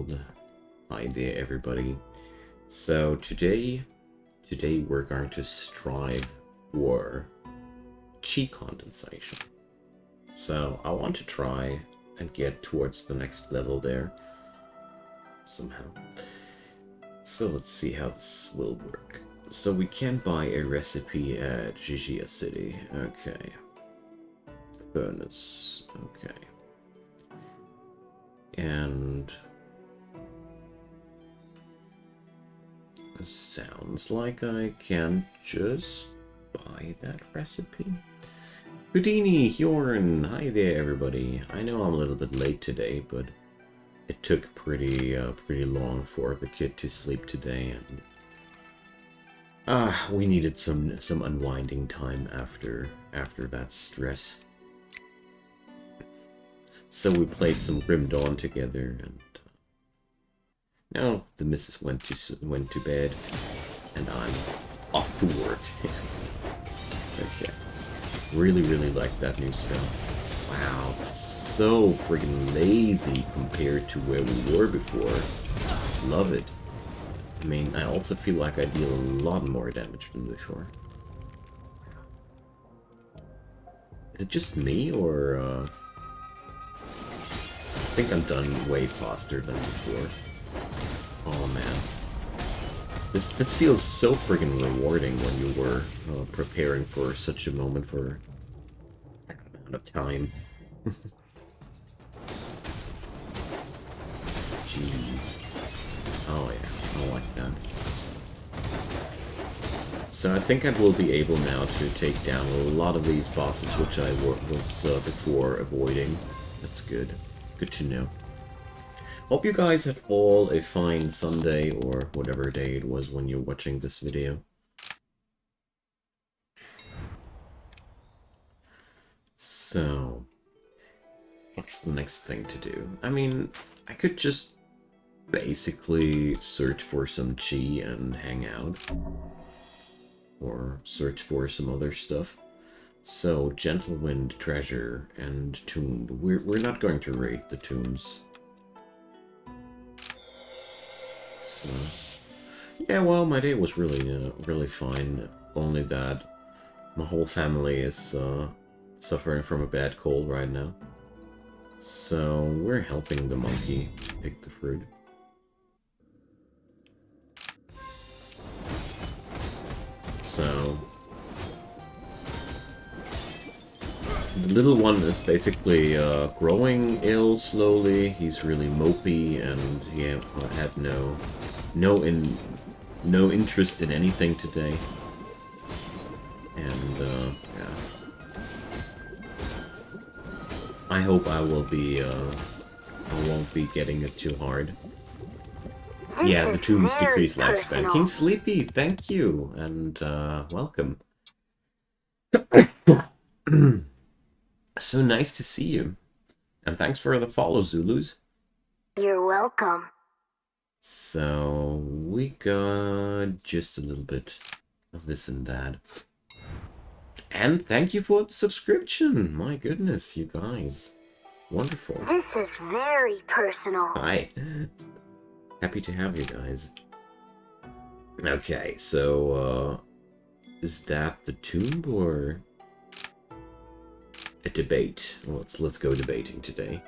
world. Hi there, everybody. So today we're going to strive for chi condensation. So I want to try and get towards the next level there somehow. So let's see how this will work. So we can buy a recipe at Jijia City. Okay. Furnace. Okay. And it sounds like I can just buy that recipe. Houdini, Hjorn, hi there everybody. I know I'm a little bit late today, but it took pretty long for the kid to sleep today, and we needed some unwinding time after that stress. So we played some Grim Dawn together, and now the missus went to bed, and I'm off to work. Okay. Really like that new spell. Wow, it's so friggin' lazy compared to where we were before. Love it. I mean, I also feel like I deal a lot more damage than before. Is it just me, or I think I'm done way faster than before. Oh man. This feels so friggin' rewarding when you were preparing for such a moment for that amount of time. Jeez. Oh yeah, I like that. So I think I will be able now to take down a lot of these bosses which I was before avoiding. That's good. Good to know. Hope you guys have all a fine Sunday, or whatever day it was when you're watching this video. So, what's the next thing to do? I mean, I could just basically search for some chi and hang out. Or search for some other stuff. So, Gentle Wind, Treasure, and Tomb. We're not going to raid the tombs. So, yeah, well, my day was really fine. Only that my whole family is suffering from a bad cold right now. So, we're helping the monkey to pick the fruit. So, the little one is basically growing ill slowly. He's really mopey, and he had no interest in anything today. And yeah, I hope I won't be getting it too hard. Yeah, the tombs decrease lifespan. King Sleepy, thank you, and welcome. So nice to see you. And thanks for the follow, Zulus. You're welcome. So, we got just a little bit of this and that. And thank you for the subscription. My goodness, you guys. Wonderful. This is very personal. Hi. Happy to have you guys. Okay, so, is that the tomb or a debate? Well, let's go debating today.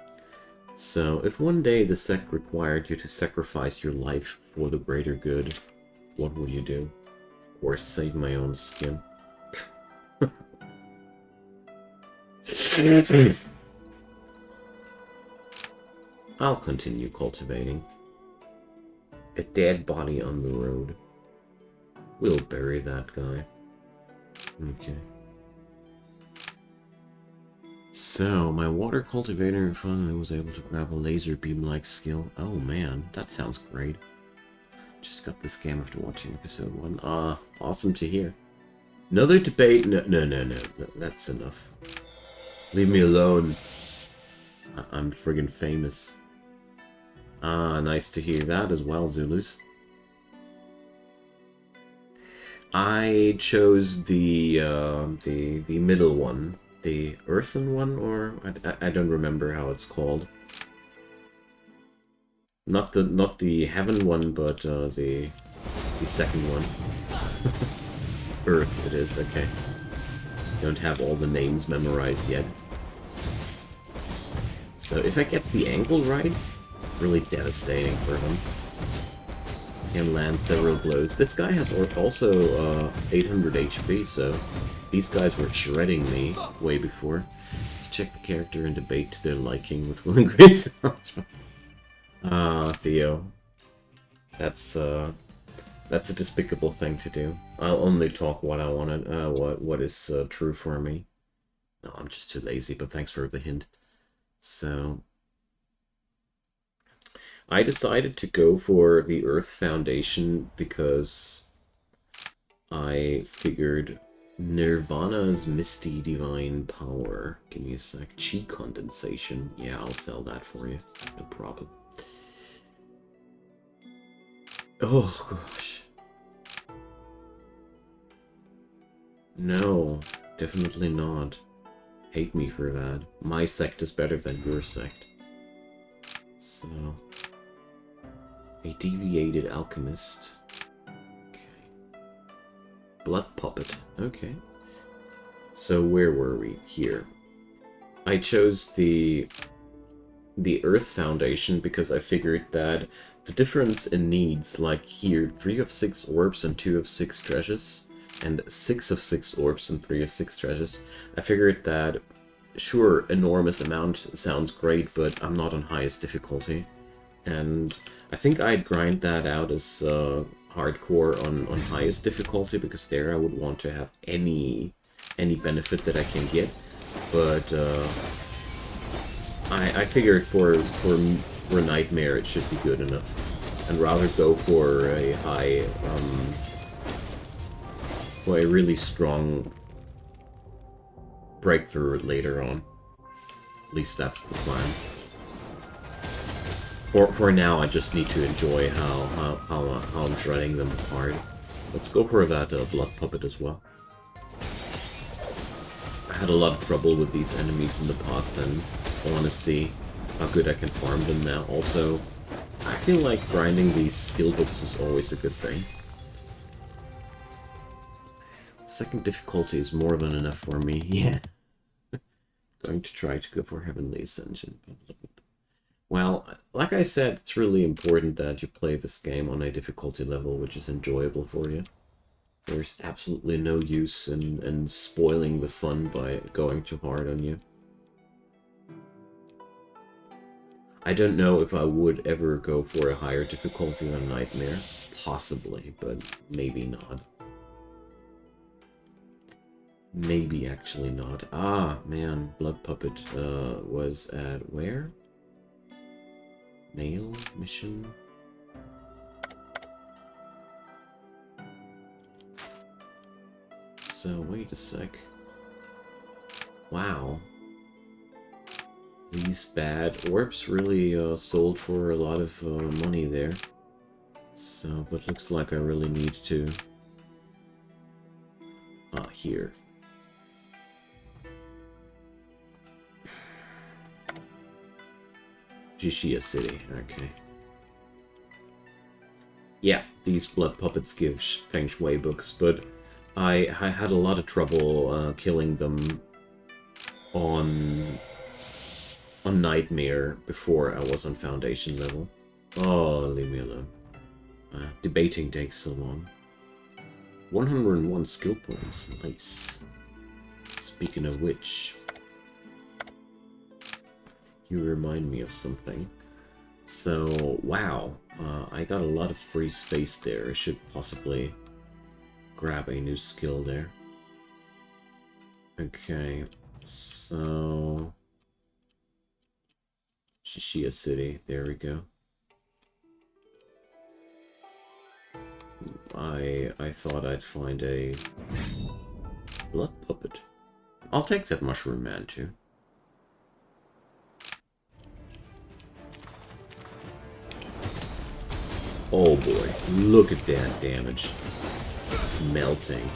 So, if one day the sect required you to sacrifice your life for the greater good, what would you do? Of course, save my own skin. I'll continue cultivating. A dead body on the road. We'll bury that guy. Okay. So, my water cultivator finally was able to grab a laser beam-like skill. Oh man, that sounds great. Just got this game after watching episode 1. Awesome to hear. Another debate? No, that's enough. Leave me alone. I'm friggin' famous. Nice to hear that as well, Zulus. I chose the middle one. The earthen one, or I don't remember how it's called. Not the heaven one, but the second one. Earth it is, okay. Don't have all the names memorized yet. So if I get the angle right, really devastating for him. Can land several blows. This guy has also 800 HP, so these guys were shredding me way before. Check the character and debate to their liking, which will increase. Theo. That's a despicable thing to do. I'll only talk what I want to, what is true for me. No, I'm just too lazy, but thanks for the hint. So, I decided to go for the Earth Foundation because I figured Nirvana's Misty Divine Power. Give me a sec. Chi Condensation. Yeah, I'll sell that for you. No problem. Oh, gosh. No, definitely not. Hate me for that. My sect is better than your sect. So... A deviated alchemist. Okay. Blood puppet. Okay. So where were we? Here. I chose the Earth Foundation because I figured that the difference in needs, like here, 3 of 6 orbs and 2 of 6 treasures, and 6 of 6 orbs and 3 of 6 treasures, I figured that, sure, enormous amount sounds great, but I'm not on highest difficulty. And I think I'd grind that out as hardcore on highest difficulty, because there I would want to have any benefit that I can get. But I figured for Nightmare it should be good enough, and rather go for a high, for a really strong breakthrough later on. At least that's the plan. For now, I just need to enjoy how I'm shredding them apart. Let's go for that blood puppet as well. I had a lot of trouble with these enemies in the past, and I want to see how good I can farm them now. Also, I feel like grinding these skill books is always a good thing. Second difficulty is more than enough for me. Yeah. Going to try to go for Heavenly Ascension. Well, like I said, it's really important that you play this game on a difficulty level which is enjoyable for you. There's absolutely no use in spoiling the fun by going too hard on you. I don't know if I would ever go for a higher difficulty on Nightmare. Possibly, but maybe not. Maybe actually not. Ah, man, Blood Puppet was at where? Mail mission? So, wait a sec. Wow. These bad orbs really sold for a lot of money there. So, but looks like I really need to... Ah, here. Jishia City, okay. Yeah, these blood puppets give Feng Shui books, but I had a lot of trouble killing them on Nightmare before I was on Foundation level. Oh, leave me alone. Debating takes so long. 101 skill points, nice. Speaking of which... You remind me of something. So, wow, I got a lot of free space there. I should possibly grab a new skill there. Okay, so... Shishia City, there we go. I thought I'd find a blood puppet. I'll take that mushroom man too. Oh boy, look at that damage. It's melting.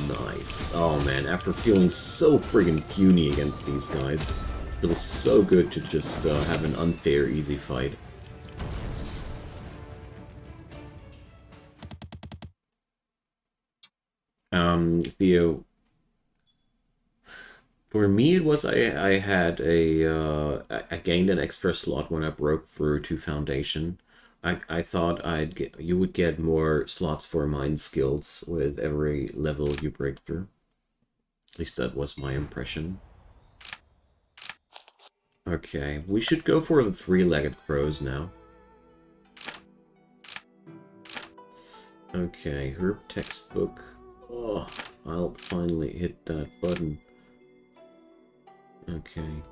Nice. Oh man, after feeling so friggin' puny against these guys, it feels so good to just have an unfair, easy fight. Theo, for me it was I had I gained an extra slot when I broke through to Foundation. I thought you would get more slots for mind skills with every level you break through. At least that was my impression. Okay, we should go for the three-legged crows now. Okay, herb textbook. Oh, I'll finally hit that button. Okay.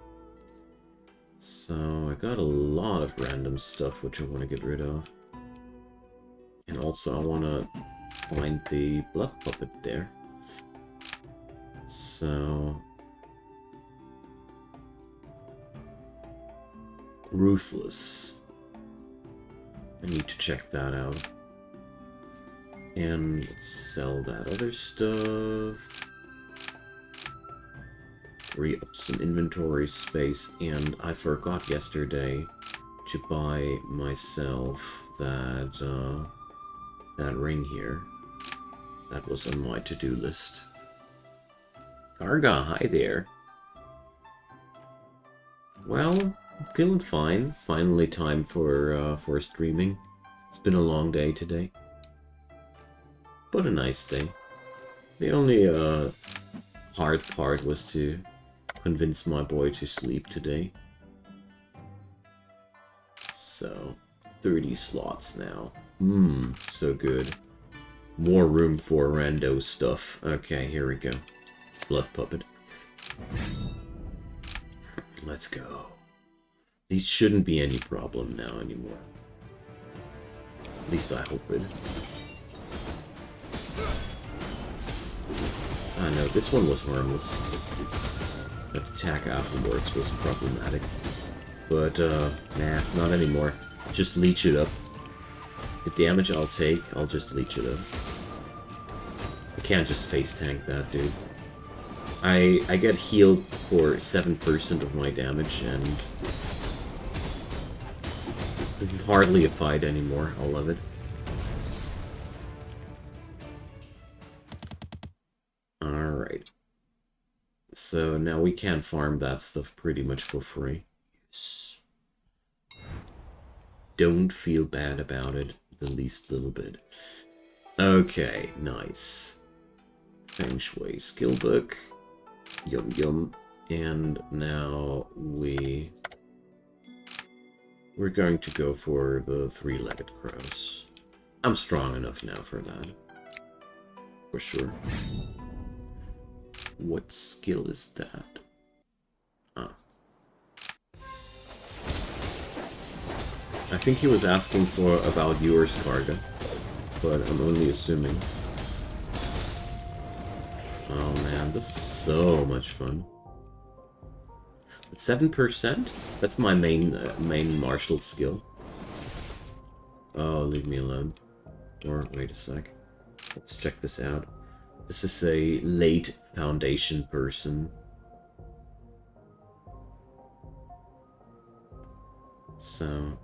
So, I got a lot of random stuff which I want to get rid of. And also, I want to find the blood puppet there. So... Ruthless. I need to check that out. And let's sell that other stuff. Free up some inventory space, and I forgot yesterday to buy myself that that ring here. That was on my to-do list. Karga, hi there. Well, I'm feeling fine. Finally time for streaming. It's been a long day today, but a nice day. The only hard part was to convince my boy to sleep today. So, 30 slots now. So good. More room for rando stuff. Okay, here we go. Blood puppet. Let's go. These shouldn't be any problem now anymore. At least I hope it. Ah no, this one was harmless. That attack afterwards was problematic. But, nah, not anymore. Just leech it up. The damage I'll take, I'll just leech it up. I can't just face tank that, dude. I get healed for 7% of my damage, and... this is hardly a fight anymore, I love it. Alright. So now we can farm that stuff pretty much for free. Yes. Don't feel bad about it the least little bit. Okay, nice. Feng Shui skill book. Yum yum. And now we're going to go for the three-legged crows. I'm strong enough now for that. For sure. What skill is that? Ah. I think he was asking for about yours, Karga, but I'm only assuming. Oh man, this is so much fun. 7%? That's my main martial skill. Oh, leave me alone. Or, wait a sec. Let's check this out. This is a late Foundation person. So...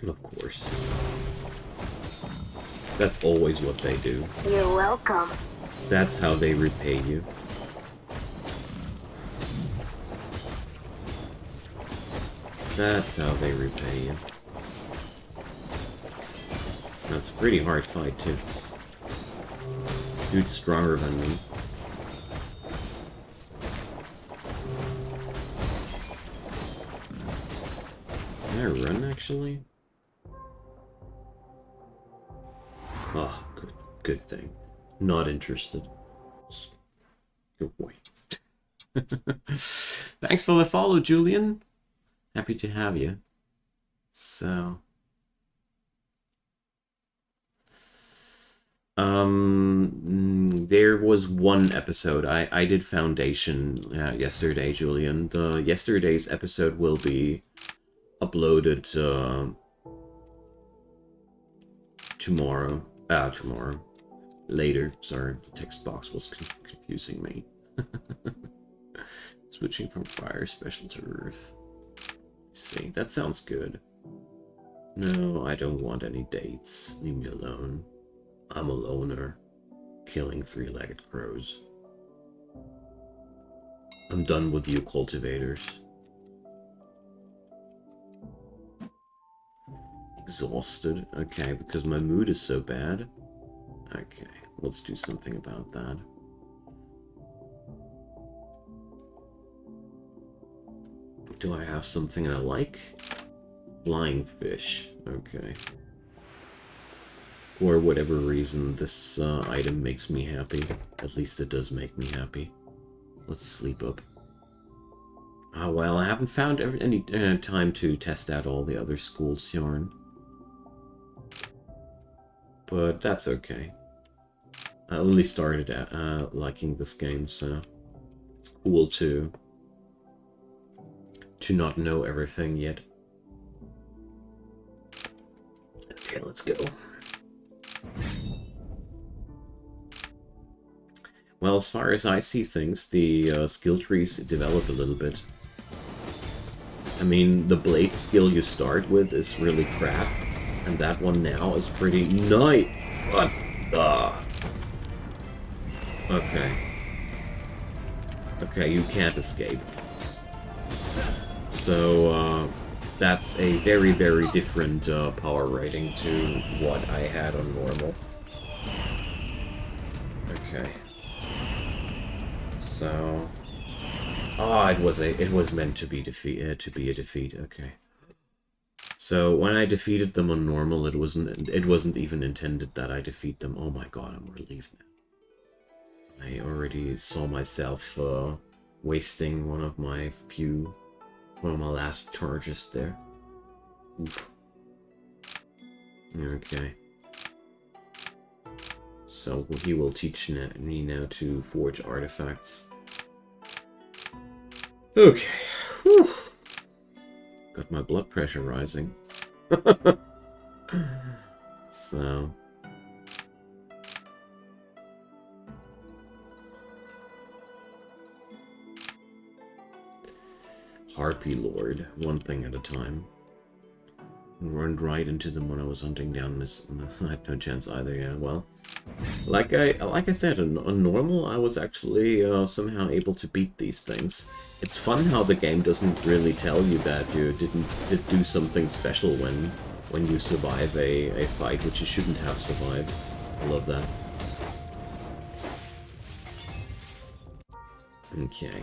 of course. That's always what they do. You're welcome. That's how they repay you. That's how they repay you. That's a pretty hard fight, too. Dude's stronger than me. Can I run, actually? Oh, good thing. Not interested. Good boy. Thanks for the follow, Julian. Happy to have you. So... there was one episode. I did Foundation yesterday, Julian. Yesterday's episode will be uploaded tomorrow. Tomorrow. Later. Sorry, the text box was confusing me. Switching from fire special to earth. Let's see, that sounds good. No, I don't want any dates. Leave me alone. I'm a loner, killing three-legged crows. I'm done with you cultivators. Exhausted? Okay, because my mood is so bad. Okay, let's do something about that. Do I have something I like? Flying fish. Okay. For whatever reason, this item makes me happy. At least it does make me happy. Let's sleep up. Ah, well, I haven't found any time to test out all the other schools' yarn. But that's okay. I only started liking this game, so it's cool to not know everything yet. Okay, let's go. Well, as far as I see things, the skill trees develop a little bit. I mean, the blade skill you start with is really crap, and that one now is pretty nice. What? Okay. Okay, you can't escape. So, that's a very, very different power rating to what I had on normal. Okay. So... Ah, it was meant to be a defeat, okay. So, when I defeated them on normal, it wasn't even intended that I defeat them. Oh my god, I'm relieved now. I already saw myself wasting one of my last charges there. Oof. Okay. So he will teach me now to forge artifacts. Okay. Whew. Got my blood pressure rising. So... Harpy Lord, one thing at a time. Run right into them when I was hunting down Miss. I had no chance either. Yeah, well, like I said, on normal, I was actually somehow able to beat these things. It's fun how the game doesn't really tell you that you did do something special when you survive a fight, which you shouldn't have survived. I love that. Okay.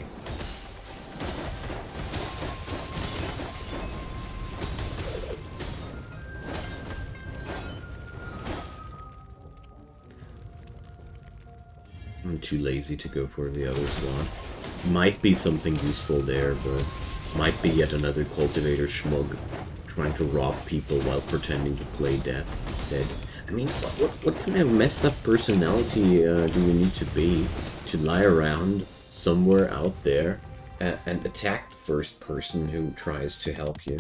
I'm too lazy to go for the other slot. Might be something useful there, but might be yet another cultivator schmug trying to rob people while pretending to play dead. I mean, what kind of messed up personality do you need to be to lie around somewhere out there and attack the first person who tries to help you?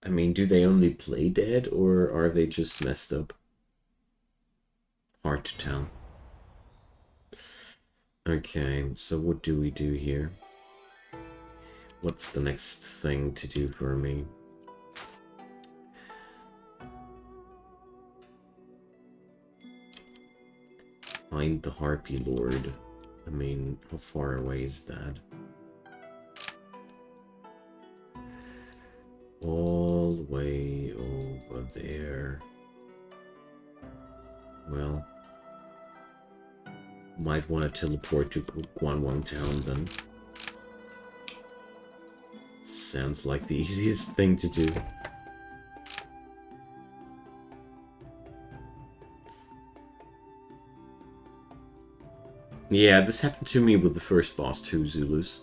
I mean, do they only play dead, or are they just messed up? Hard to tell. Okay, so what do we do here? What's the next thing to do for me? Find the Harpy Lord. I mean, how far away is that? All the way over there. Well, might want to teleport to Guanwang Town then. Sounds like the easiest thing to do. Yeah, this happened to me with the first boss too, Zulus.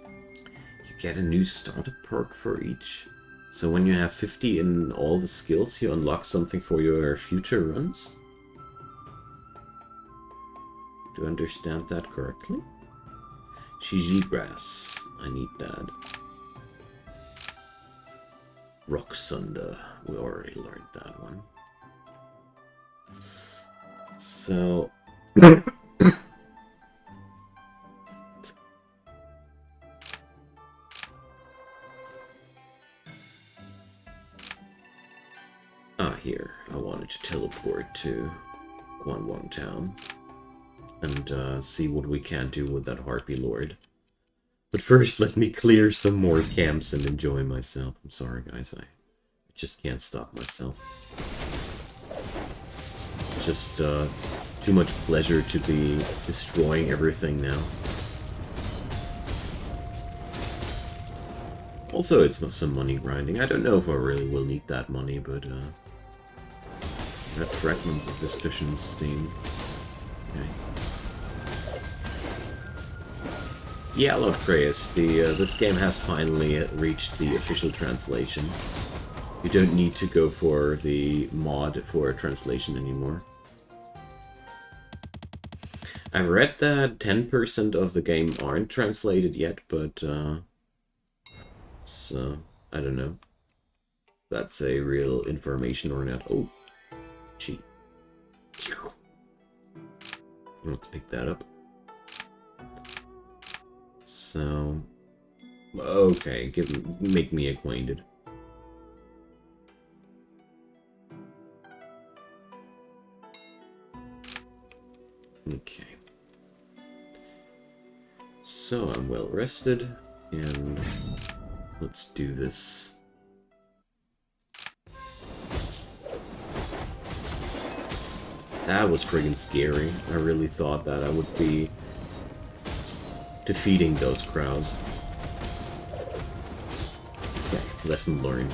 You get a new starter perk for each. So when you have 50 in all the skills, you unlock something for your future runs? Do I understand that correctly? Shiji Grass. I need that. Rock Sunder. We already learned that one. So... here. I wanted to teleport to Guanwang Town and see what we can do with that Harpy Lord. But first, let me clear some more camps and enjoy myself. I'm sorry, guys. I just can't stop myself. It's just too much pleasure to be destroying everything now. Also, it's some money grinding. I don't know if I really will need that money, but got fragments of discussion steam. Okay. Yeah, Lord Kreus, this game has finally reached the official translation. You don't need to go for the mod for translation anymore. I've read that 10% of the game aren't translated yet, but so I don't know if that's a real information or not. Oh, gee. Let's pick that up. So, okay, make me acquainted. Okay. So I'm well rested, and let's do this. That was friggin' scary. I really thought that I would be defeating those crowds. Okay, lesson learned.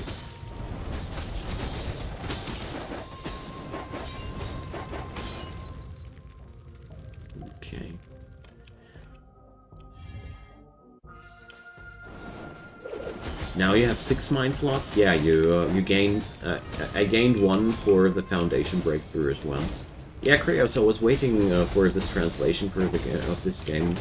Okay. Now you have 6 mind slots. Yeah, you gain. I gained 1 for the Foundation breakthrough as well. Yeah, Kreos, I was waiting for this translation for of this game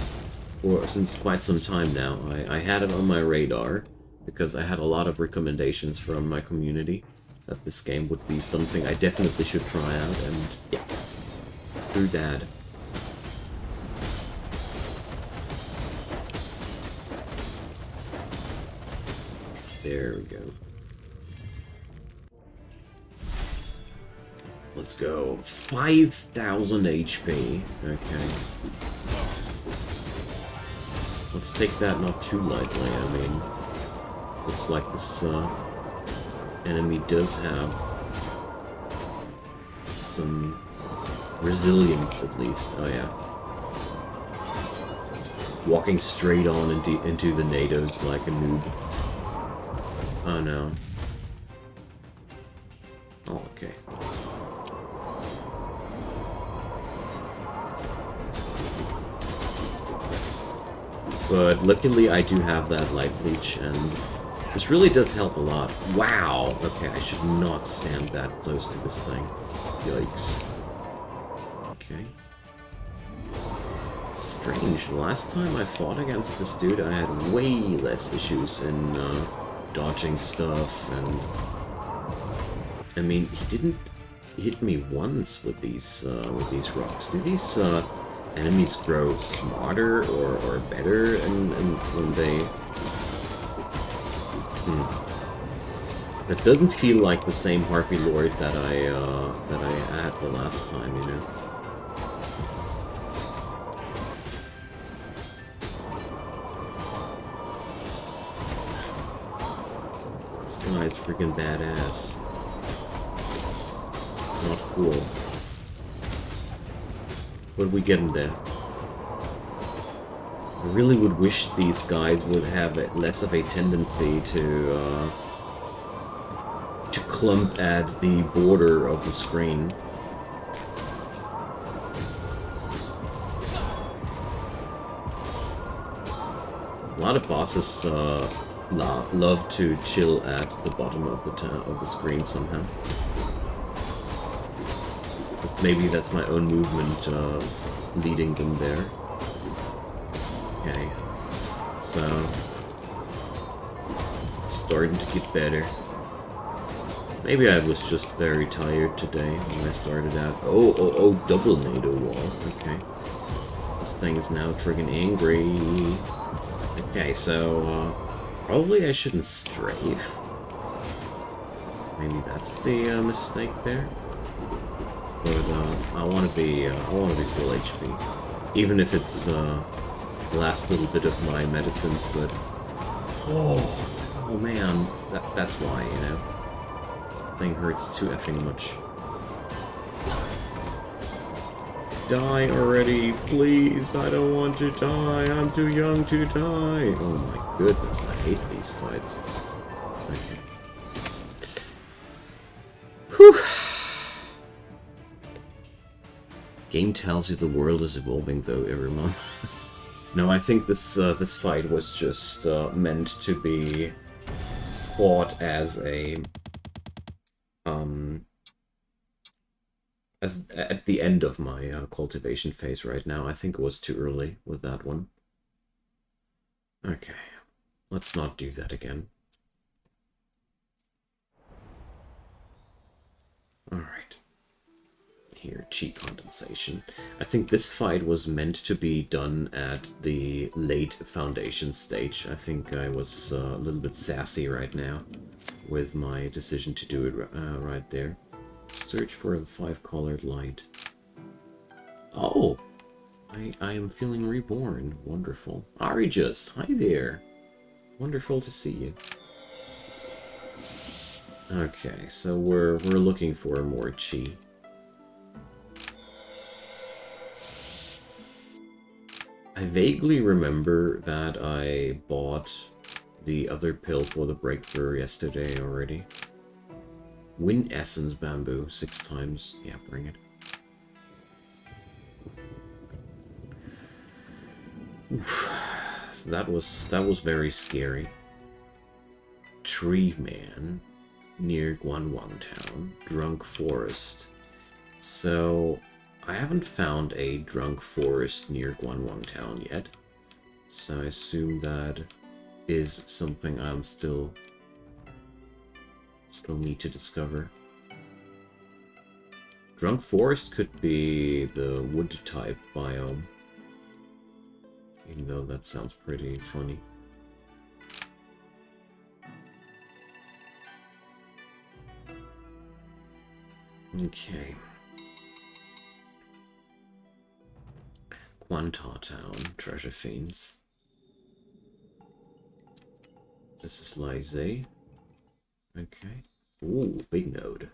since quite some time now. I had it on my radar because I had a lot of recommendations from my community that this game would be something I definitely should try out, and yeah, through that. There we go. Let's go. 5,000 HP. Okay. Let's take that not too lightly. I mean, looks like this enemy does have some resilience, at least. Oh yeah. Walking straight on into the natives like a noob. Oh no. Oh, okay. But luckily I do have that life leech, and this really does help a lot. Wow! Okay, I should not stand that close to this thing. Yikes. Okay. It's strange. Last time I fought against this dude, I had way less issues in dodging stuff, and I mean, he didn't hit me once with these rocks. Do these enemies grow smarter or better and when they... That doesn't feel like the same Harpy Lord that I had the last time, you know. This guy is freaking badass. Not cool. What are we getting there? I really would wish these guys would have less of a tendency to clump at the border of the screen. A lot of bosses love to chill at the bottom of the screen somehow. But maybe that's my own movement leading them there. Okay, so starting to get better. Maybe I was just very tired today when I started out. Oh, double NATO wall. Okay. This thing is now friggin' angry. Okay, so probably I shouldn't strafe. Maybe that's the mistake there. But I want to be full HP, even if it's the last little bit of my medicines. But oh man, that's why, you know, thing hurts too effing much. Die already, please! I don't want to die. I'm too young to die. Oh my goodness, I hate these fights. Okay. Whew. Game tells you the world is evolving though every month. No, I think this fight was just meant to be fought as a as at the end of my cultivation phase right now. I think it was too early with that one. Okay, let's not do that again. Alright. Here, chi condensation. I think this fight was meant to be done at the late foundation stage. I think I was a little bit sassy right now with my decision to do it right there. Search for the 5-colored light. Oh! I am feeling reborn. Wonderful. Arijus, hi there. Wonderful to see you. Okay, so we're looking for more chi. I vaguely remember that I bought the other pill for the breakthrough yesterday already. Win essence bamboo 6 times. Yeah, bring it. Oof. That was very scary. Tree man near Guanwang town. Drunk forest. So I haven't found a drunk forest near Guanwang town yet. So I assume that is something I'm still need to discover. Drunk forest could be the wood type biome. Even though that sounds pretty funny. Okay. Quanta Town, treasure fiends. This is Lyze. Okay. Ooh, big node.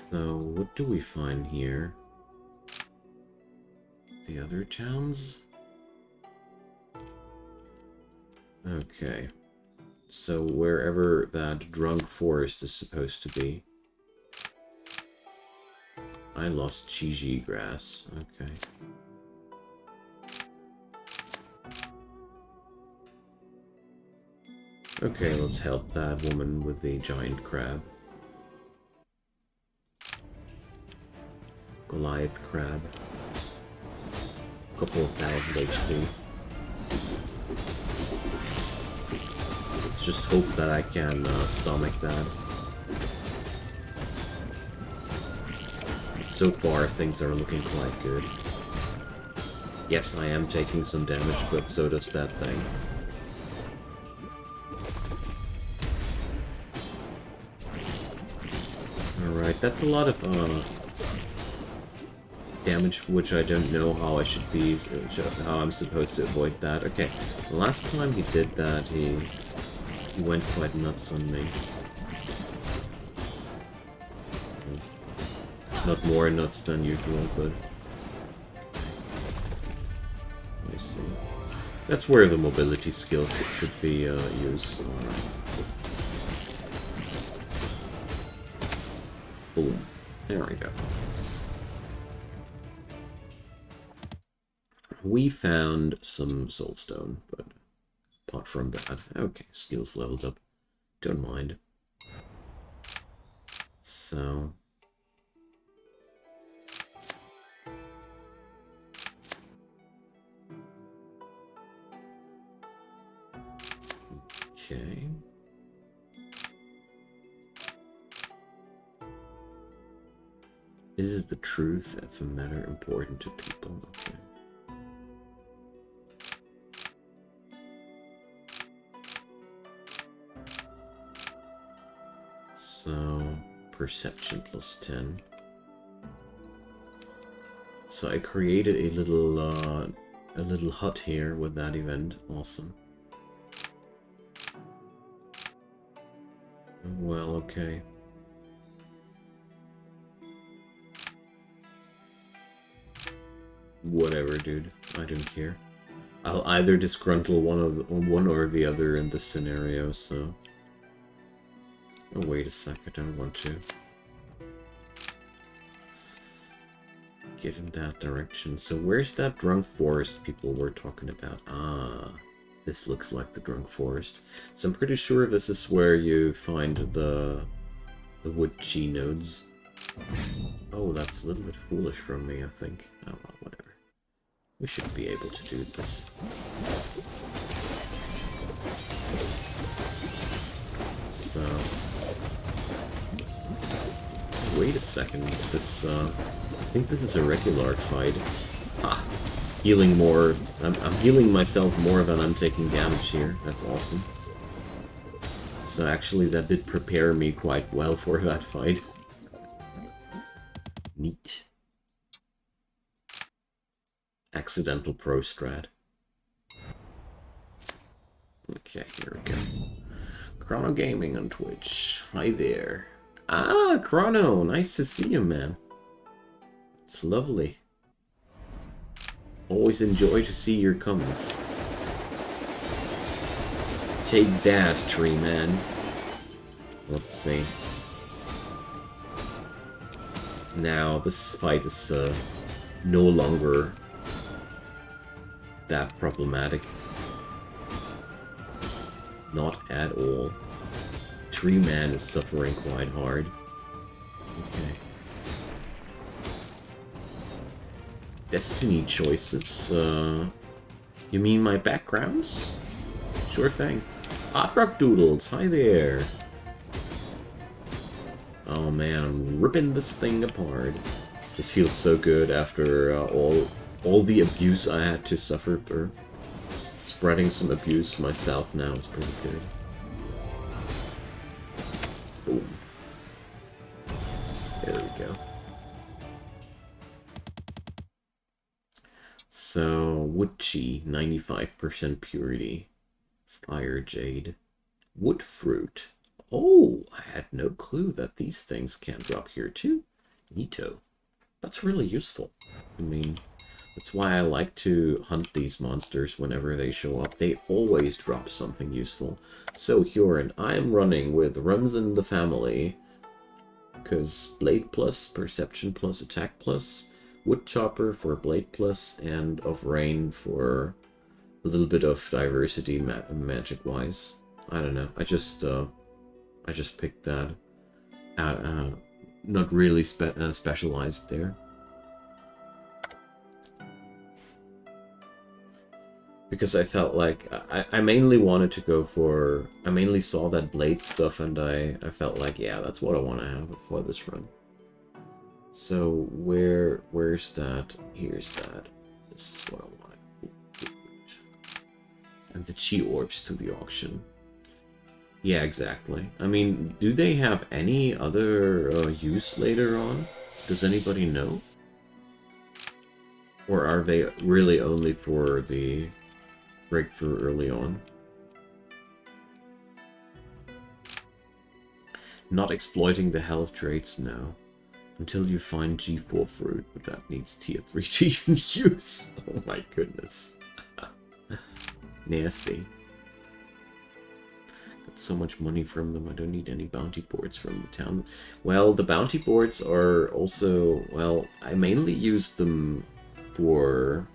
So, what do we find here? The other towns? Okay. So, wherever that drunk forest is supposed to be. I lost Chiji grass. Okay. Okay, let's help that woman with the giant crab. Goliath crab. Couple of thousand HP. Let's just hope that I can stomach that. So far, things are looking quite good. Yes, I am taking some damage, but so does that thing. Alright, that's a lot of damage, which I don't know how I should be, how I'm supposed to avoid that. Okay, the last time he did that, he went quite nuts on me. Not more nuts than usual, but... Let me see. That's where the mobility skills should be used. Boom. There we go. We found some soulstone, but apart from that, okay, skills leveled up. Don't mind. So... Okay. Is the truth of a matter important to people? Okay. perception plus 10. So I created a little hut here with that event. Awesome. Well, okay. Whatever, dude. I don't care. I'll either disgruntle one or the other in this scenario, so... Oh, wait a sec, I don't want to get in that direction. So where's that drunk forest people were talking about? Ah, this looks like the drunk forest. So I'm pretty sure this is where you find the wood chi nodes. Oh, that's a little bit foolish from me, I think. Oh well, whatever. We should be able to do this. So... Wait a second, is this, I think this is a regular fight. Ah, healing more. I'm healing myself more than I'm taking damage here. That's awesome. So actually that did prepare me quite well for that fight. Neat. Accidental pro strat. Okay, here we go. Chrono Gaming on Twitch. Hi there. Ah, Chrono! Nice to see you, man. It's lovely. Always enjoy to see your comments. Take that, tree man. Let's see. Now, this fight is no longer that problematic. Not at all. Tree man is suffering quite hard. Okay. Destiny choices, you mean my backgrounds? Sure thing. Rock Doodles, hi there! Oh man, I'm ripping this thing apart. This feels so good after all the abuse I had to suffer through. Spreading some abuse myself now is pretty good. Boom. There we go. So, wood chi, 95% purity. Fire jade. Wood fruit. Oh, I had no clue that these things can drop here too. Neato. That's really useful. I mean, that's why I like to hunt these monsters whenever they show up. They always drop something useful. So, Huron, I am running with Runs in the Family. Because Blade Plus, Perception Plus, Attack Plus, Wood Chopper for Blade Plus, and of Rain for a little bit of diversity magic-wise. I don't know. I just picked that out. Not really specialized there. Because I felt like I mainly wanted to go for... I mainly saw that blade stuff and I felt like, yeah, that's what I want to have for this run. So where's that? Here's that. This is what I want. And the chi orbs to the auction. Yeah, exactly. I mean, do they have any other use later on? Does anybody know? Or are they really only for the breakthrough early on? Not exploiting the health traits now. Until you find G4 fruit, but that needs tier 3 to even use. Oh my goodness. Nasty. Got so much money from them, I don't need any bounty boards from the town. Well, the bounty boards are also... Well, I mainly use them for...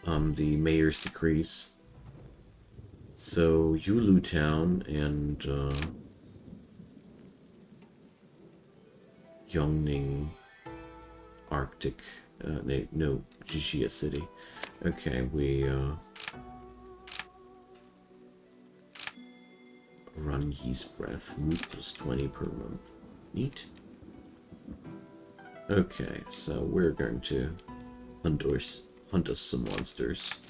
the mayor's decrees. So, Yulu Town and... Yongning Arctic, no, Jishia City. Okay, we, run Ye's Breath, mood plus 20 per month. Neat. Okay, so we're going to hunt us some monsters.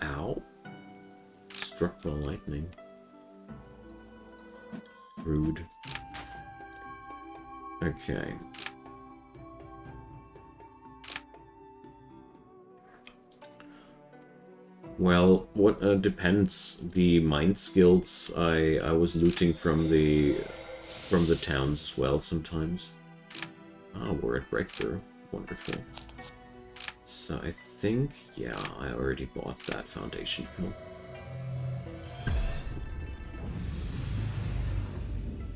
Ow. struck by lightning. Rude. Okay. Well, what depends. The mind skills I was looting from the towns as well sometimes. Ah, we're at breakthrough. Wonderful. So I think, yeah, I already bought that foundation pill.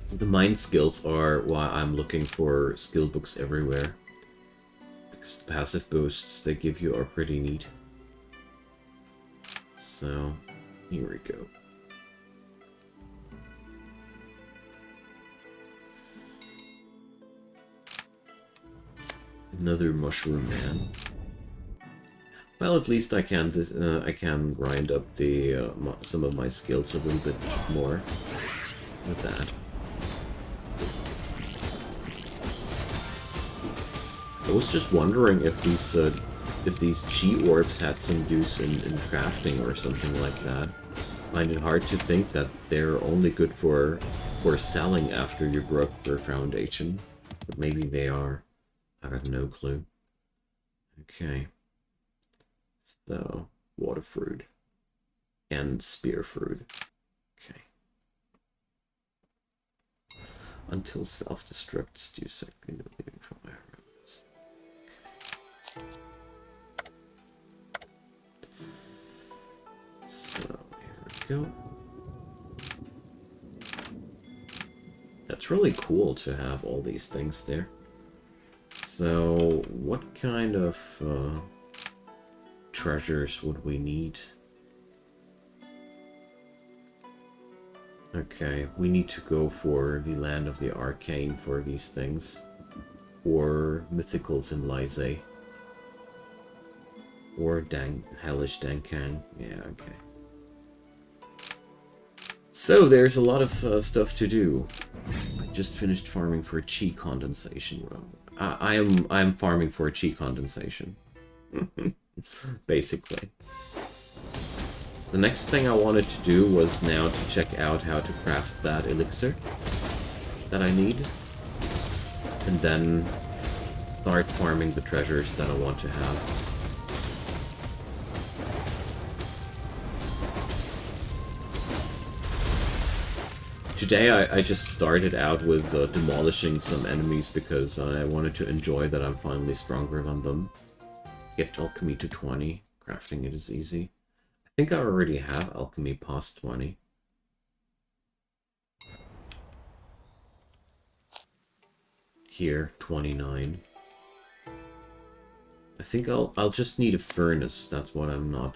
The mind skills are why I'm looking for skill books everywhere. Because the passive boosts they give you are pretty neat. So, here we go. Another mushroom man. Well, at least I can grind up the some of my skills a little bit more with that. I was just wondering if these chi orbs had some use in crafting or something like that. I find it hard to think that they're only good for selling after you broke their foundation, but maybe they are. I have no clue. Okay. So, water fruit and spear fruit. Okay. Until self-destructs, do something leaving from my roads. So, here we go. That's really cool to have all these things there. So, what kind of treasures would we need? Okay, we need to go for the Land of the Arcane for these things. Or Mythicals in Lysay. Or Hellish Dankang. Yeah, okay. So, there's a lot of stuff to do. I just finished farming for a chi condensation. I'm farming for a chi condensation. Basically. The next thing I wanted to do was now to check out how to craft that elixir that I need. And then start farming the treasures that I want to have. Today I just started out with demolishing some enemies because I wanted to enjoy that I'm finally stronger than them. Get alchemy to 20. Crafting it is easy. I think I already have alchemy past 20. Here, 29. I think I'll just need a furnace. That's what I'm not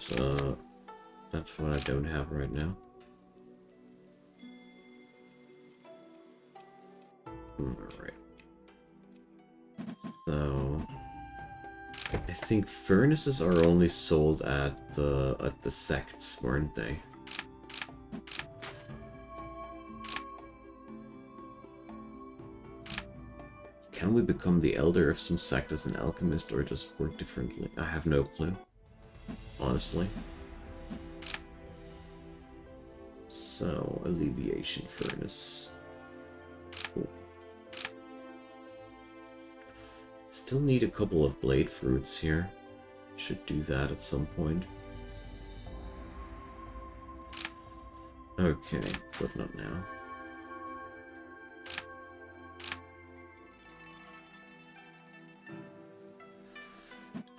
that's what I don't have right now. Alright. So I think furnaces are only sold at the sects, weren't they? Can we become the elder of some sect as an alchemist, or does it work differently? I have no clue, honestly. So, alleviation furnace. Cool. Still need a couple of blade fruits here. Should do that at some point. Okay, but not now.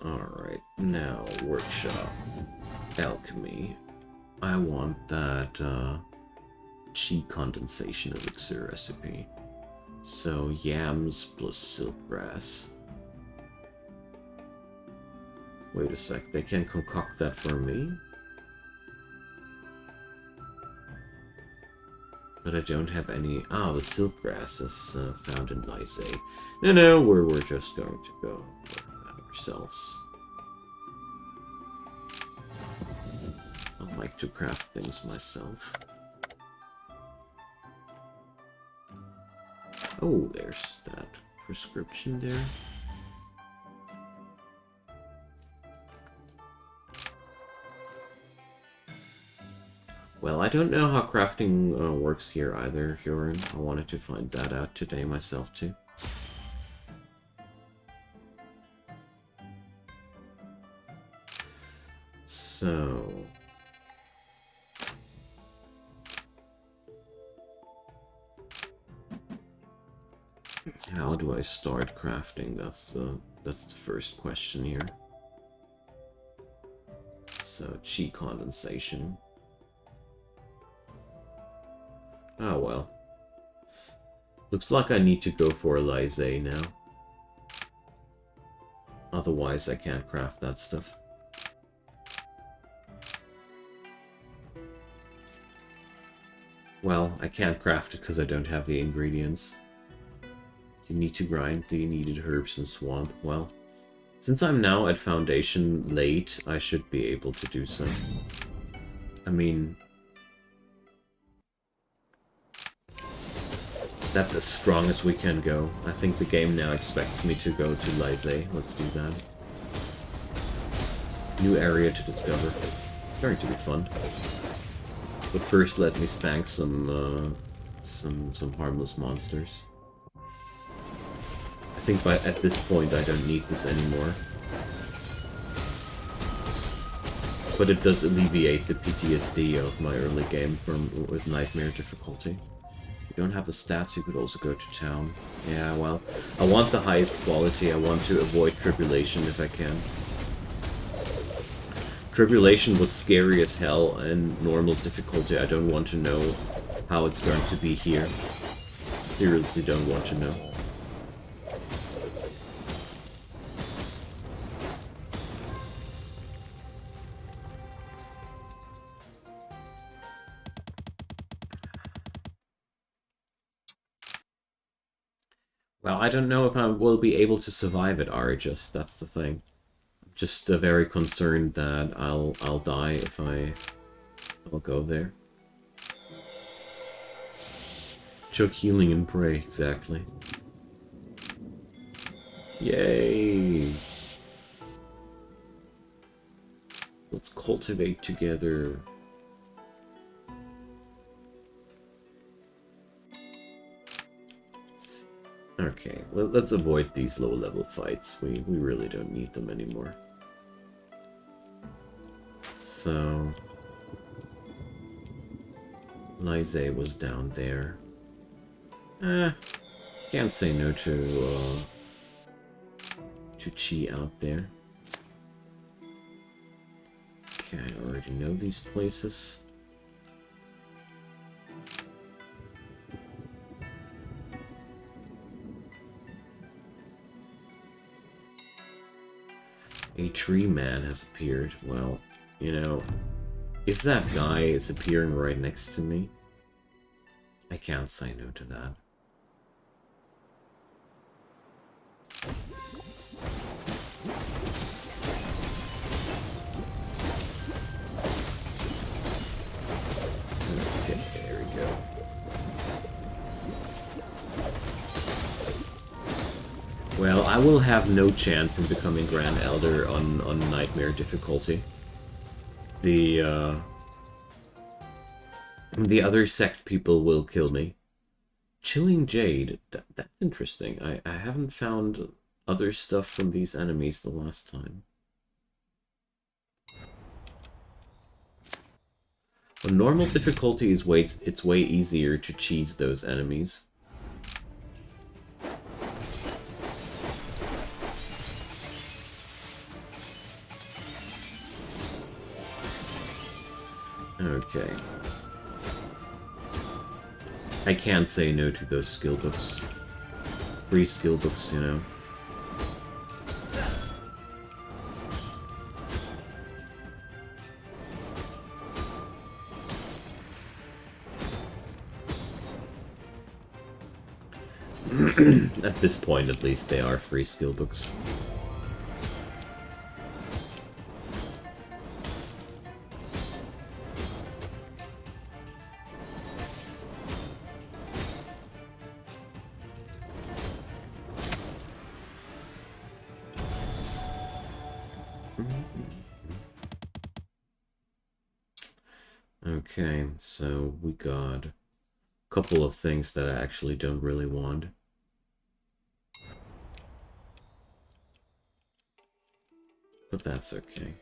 Alright, now workshop. Alchemy. I want that chi condensation elixir recipe. So yams plus silkgrass. Wait a sec, they can concoct that for me? But I don't have any... Ah, the silkgrass is found in Lysay. No, we're just going to go ourselves. I like to craft things myself. Oh, there's that prescription there. Well, I don't know how crafting works here either, Huron. I wanted to find that out today myself too. So... how do I start crafting? That's the first question here. So, chi condensation. Oh well. Looks like I need to go for a Lyse now. Otherwise I can't craft that stuff. Well, I can't craft it because I don't have the ingredients. You need to grind the needed herbs and swamp. Well, since I'm now at Foundation late, I should be able to do so. I mean... that's as strong as we can go. I think the game now expects me to go to Lyse. Let's do that. New area to discover. Going to be fun. But first, let me spank some harmless monsters. I think at this point I don't need this anymore. But it does alleviate the PTSD of my early game with nightmare difficulty. You don't have the stats, you could also go to town. Yeah, well, I want the highest quality. I want to avoid Tribulation if I can. Tribulation was scary as hell and normal difficulty. I don't want to know how it's going to be here. Seriously don't want to know. Well, I don't know if I will be able to survive at Argus, that's the thing. Just very concerned that I'll die if I'll go there. Choke healing and pray, exactly. Yay! Let's cultivate together. Okay, let's avoid these low-level fights. We really don't need them anymore. So... Lyse was down there. Can't say no to Chi out there. Okay, I already know these places. A tree man has appeared. Well, you know, if that guy is appearing right next to me, I can't say no to that. Okay, there we go. Well, I will have no chance in becoming Grand Elder on Nightmare difficulty. The other sect people will kill me. Chilling Jade, that's interesting. I haven't found other stuff from these enemies the last time. On normal difficulty it's way easier to cheese those enemies. Okay. I can't say no to those skill books. Free skill books, you know. At this point, at least, they are free skill books. Okay, so we got a couple of things that I actually don't really want. But that's okay.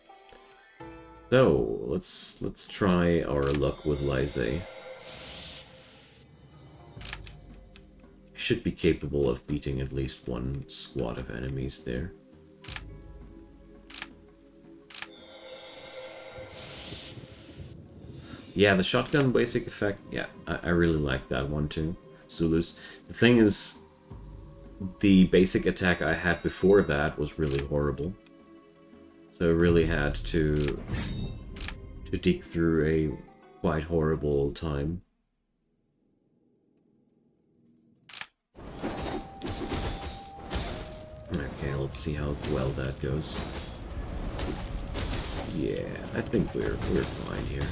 So, let's try our luck with Lysae. Should be capable of beating at least one squad of enemies there. Yeah, the shotgun basic effect, yeah, I really like that one too. Zulus. The thing is, the basic attack I had before that was really horrible. So I really had to dig through a quite horrible time. Okay, let's see how well that goes. Yeah, I think we're fine here.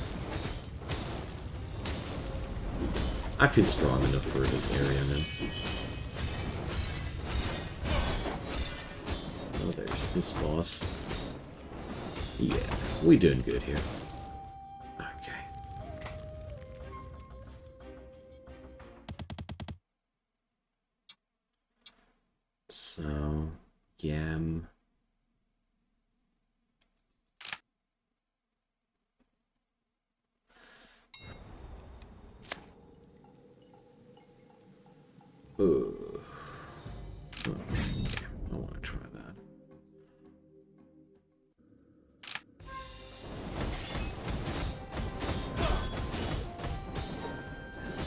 I feel strong enough for this area now. Oh, there's this boss. Yeah, we doing good here. Okay. So, Yam. Oh, okay. I want to try that.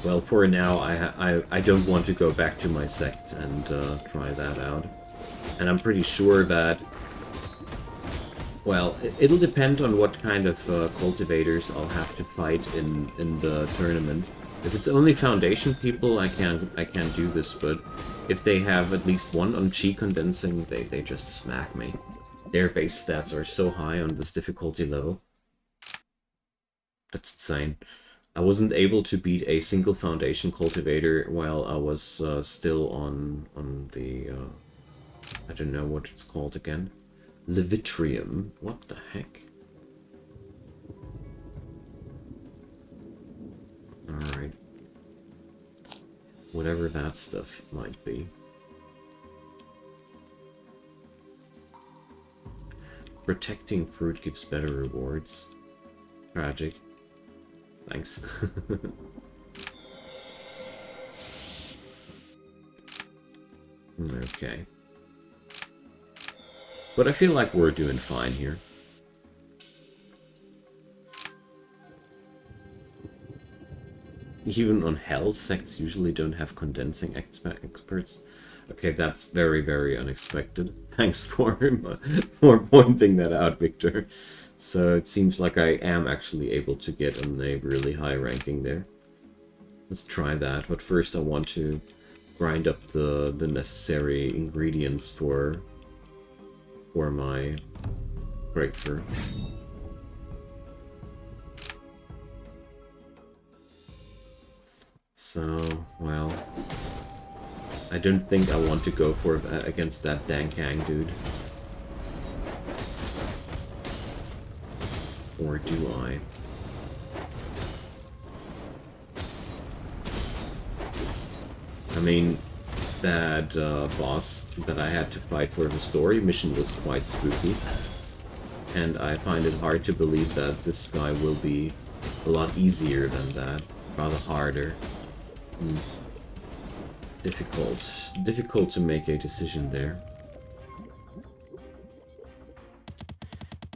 Well, for now, I don't want to go back to my sect and try that out. And I'm pretty sure that... Well, it'll depend on what kind of cultivators I'll have to fight in the tournament. If it's only Foundation people, I can't do this, but if they have at least one on Chi Condensing, they just smack me. Their base stats are so high on this difficulty level. That's insane. I wasn't able to beat a single Foundation cultivator while I was still on the... I don't know what it's called again. Levitrium. What the heck? Alright. Whatever that stuff might be. Protecting fruit gives better rewards. Tragic. Thanks. Okay. But I feel like we're doing fine here. Even on Hell, sects usually don't have condensing experts. Okay, that's very, very unexpected. Thanks for pointing that out, Victor. So it seems like I am actually able to get on a really high ranking there. Let's try that, but first I want to grind up the necessary ingredients for my breakthrough. So, well, I don't think I want to go for against that Dankang dude. Or do I? I mean, that boss that I had to fight for the story mission was quite spooky. And I find it hard to believe that this guy will be a lot easier than that. Rather harder. Difficult to make a decision there.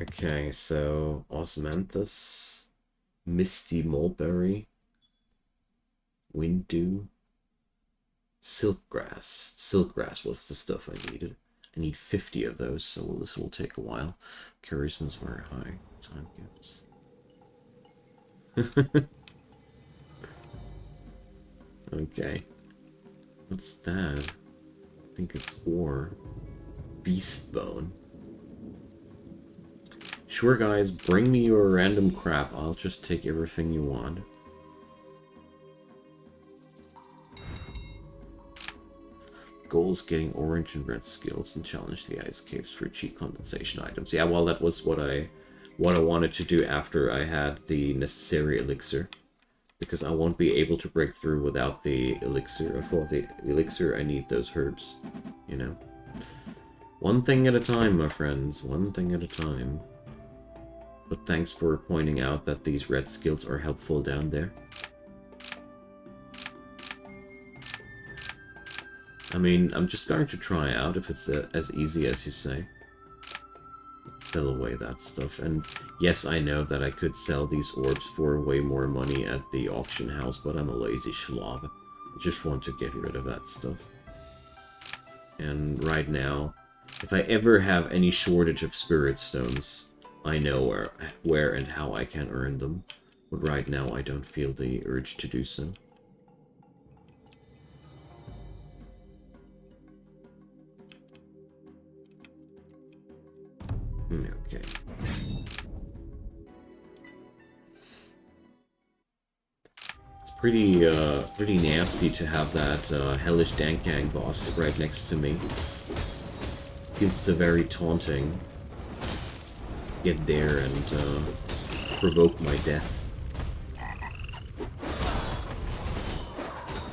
Okay, so Osmanthus, Misty Mulberry, Winddew, Silkgrass. Silkgrass was the stuff I needed. I need 50 of those, so this will take a while. Charisma's very high. Time gifts. Okay. What's that? I think it's ore. Beast bone. Sure, guys, bring me your random crap. I'll just take everything you want. Goal is getting orange and red skills and challenge the ice caves for cheat condensation items. Yeah, well, that was what I what I wanted to do after I had the necessary elixir. Because I won't be able to break through without the elixir. For the elixir, I need those herbs, you know? One thing at a time, my friends. One thing at a time. But thanks for pointing out that these red skills are helpful down there. I mean, I'm just going to try out if it's as easy as you say. Sell away that stuff. And yes, I know that I could sell these orbs for way more money at the auction house, but I'm a lazy schlob. I just want to get rid of that stuff. And right now, if I ever have any shortage of spirit stones, I know where and how I can earn them. But right now, I don't feel the urge to do so. Okay. It's pretty nasty to have that hellish Dankgang boss right next to me. It's very taunting. Get there and provoke my death.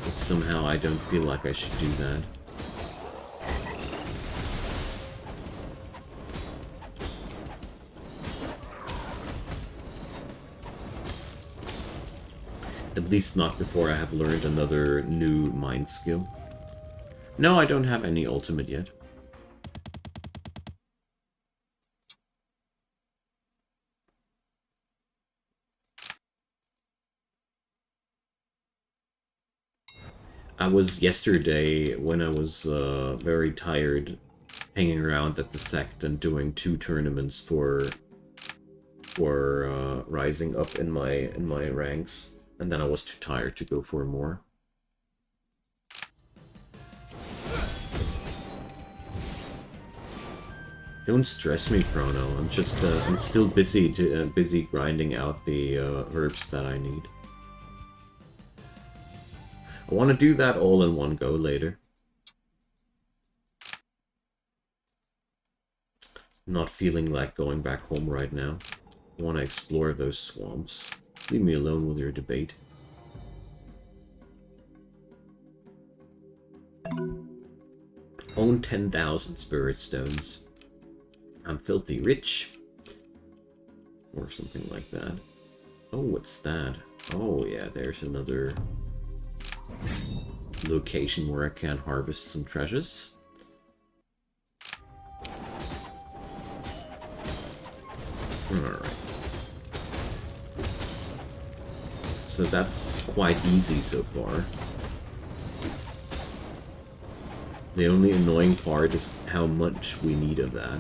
But somehow I don't feel like I should do that. At least not before I have learned another new mind skill. No, I don't have any ultimate yet. I was yesterday, when I was very tired, hanging around at the sect and doing 2 tournaments for rising up in my ranks. And then I was too tired to go for more. Don't stress me, Chrono. I'm just I'm still busy grinding out the herbs that I need. I want to do that all in one go later. Not feeling like going back home right now. I want to explore those swamps. Leave me alone with your debate. Own 10,000 spirit stones. I'm filthy rich. Or something like that. Oh, what's that? Oh, yeah, there's another location where I can harvest some treasures. Alright. So that's quite easy so far. The only annoying part is how much we need of that.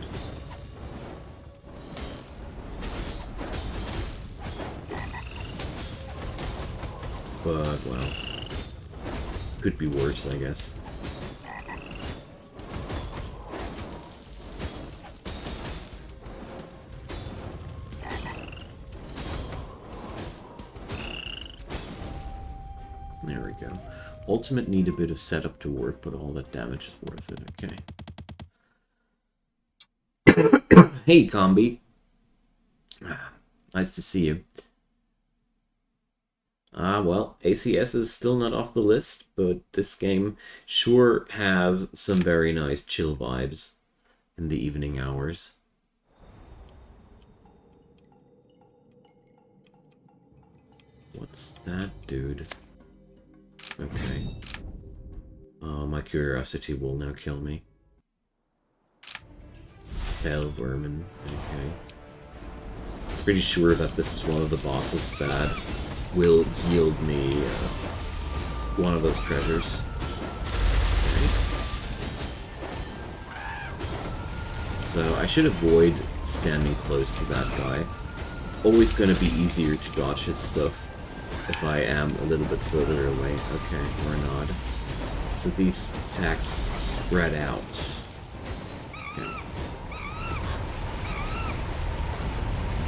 But, well, could be worse, I guess. There we go. Ultimate need a bit of setup to work, but all that damage is worth it, okay. Hey, Combi. Nice to see you. Well, ACS is still not off the list, but this game sure has some very nice chill vibes in the evening hours. What's that, dude? Okay. My curiosity will now kill me. Fell vermin. Okay. Pretty sure that this is one of the bosses that will yield me one of those treasures. Okay. So I should avoid standing close to that guy. It's always going to be easier to dodge his stuff if I am a little bit further away. Okay, or not. So these attacks spread out.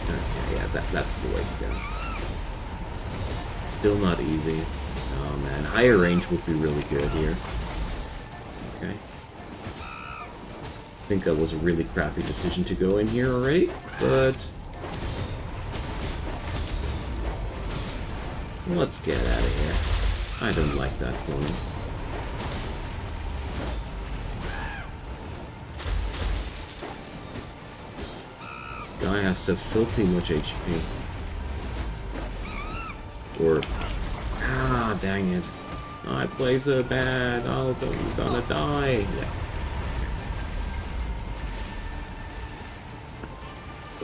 Okay, yeah, that's the way to go. Still not easy. Oh man, higher range would be really good here. Okay. I think that was a really crappy decision to go in here already, but Let's get out of here. I don't like that one. This guy has so filthy much HP. Or... ah, dang it. I play so bad. I'm gonna die. Yeah.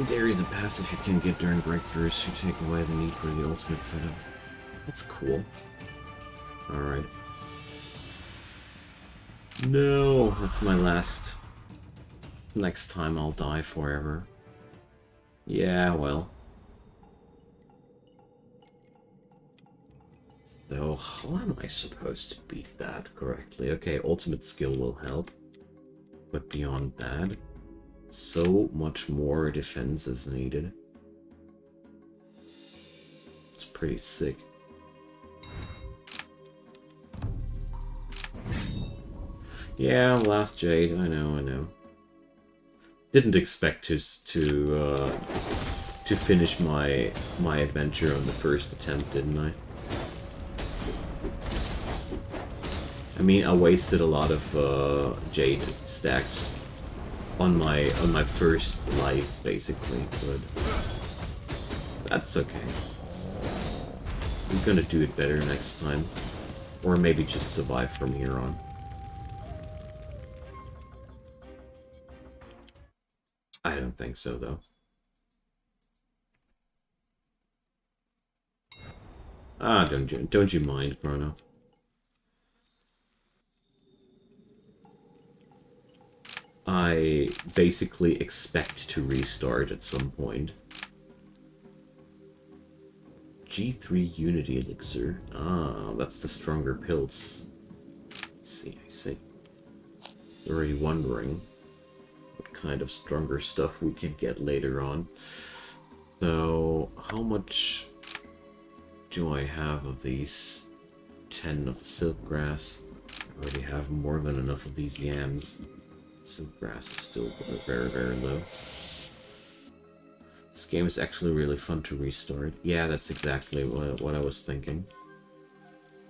There is a passive you can get during breakthroughs to take away the need for the ultimate setup. That's cool. Alright. No, that's my last... next time I'll die forever. Yeah, well. So, how am I supposed to beat that correctly? Okay, ultimate skill will help. But beyond that, so much more defense is needed. It's pretty sick. Yeah, last Jade. I know. Didn't expect to finish my adventure on the first attempt, didn't I? I mean, I wasted a lot of Jade stacks on my first life, basically, but that's okay. I'm gonna do it better next time, or maybe just survive from here on. I don't think so, though. Ah, don't you mind, Chrono? I basically expect to restart at some point. G3 Unity Elixir. Ah, that's the stronger pills. I see. Already wondering what kind of stronger stuff we can get later on. So, how much do I have of these? 10 of the silkgrass. I already have more than enough of these yams. Silkgrass is still very, very low. This game is actually really fun to restart. Yeah, that's exactly what I was thinking.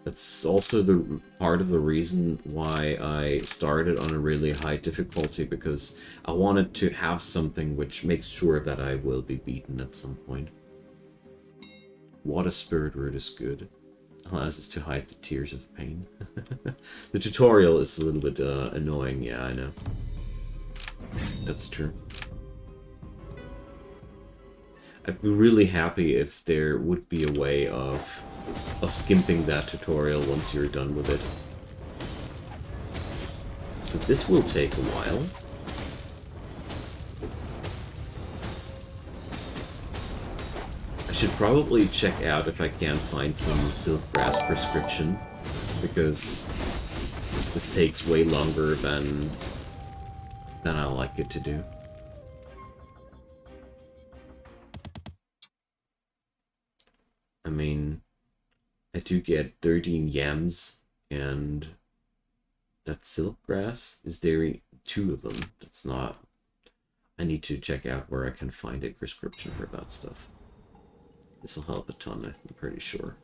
That's also the part of the reason why I started on a really high difficulty, because I wanted to have something which makes sure that I will be beaten at some point. Water Spirit Root is good. Allows us to hide the tears of pain. The tutorial is a little bit annoying, yeah, I know. That's true. I'd be really happy if there would be a way of skimping that tutorial once you're done with it. So this will take a while. I should probably check out if I can find some silkgrass prescription, because this takes way longer than I like it to do. I mean, I do get 13 yams, and that's silkgrass. Is there 2 of them? That's not... I need to check out where I can find a prescription for that stuff. This will help a ton, I'm pretty sure.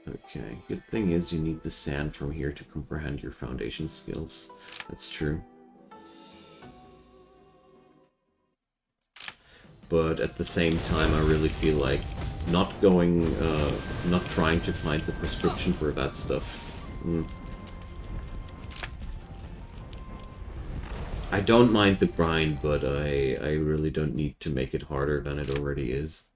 Okay, good thing is you need the sand from here to comprehend your foundation skills. That's true. But at the same time, I really feel like not trying to find the prescription for that stuff. I don't mind the grind, but I really don't need to make it harder than it already is.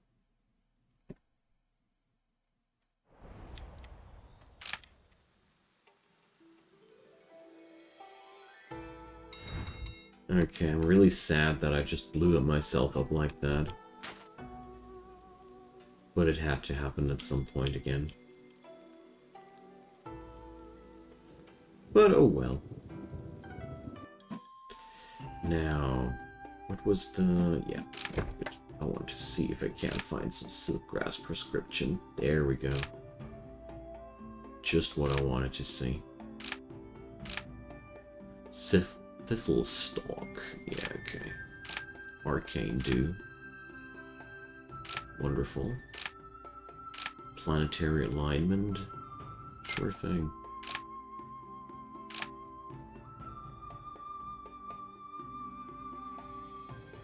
Okay, I'm really sad that I just blew myself up like that. But it had to happen at some point again. But oh well. Now, what was the... yeah, I want to see if I can find some silkgrass prescription. There we go. Just what I wanted to see. Thistle stalk. Yeah, okay. Arcane do. Wonderful. Planetary alignment. Sure thing.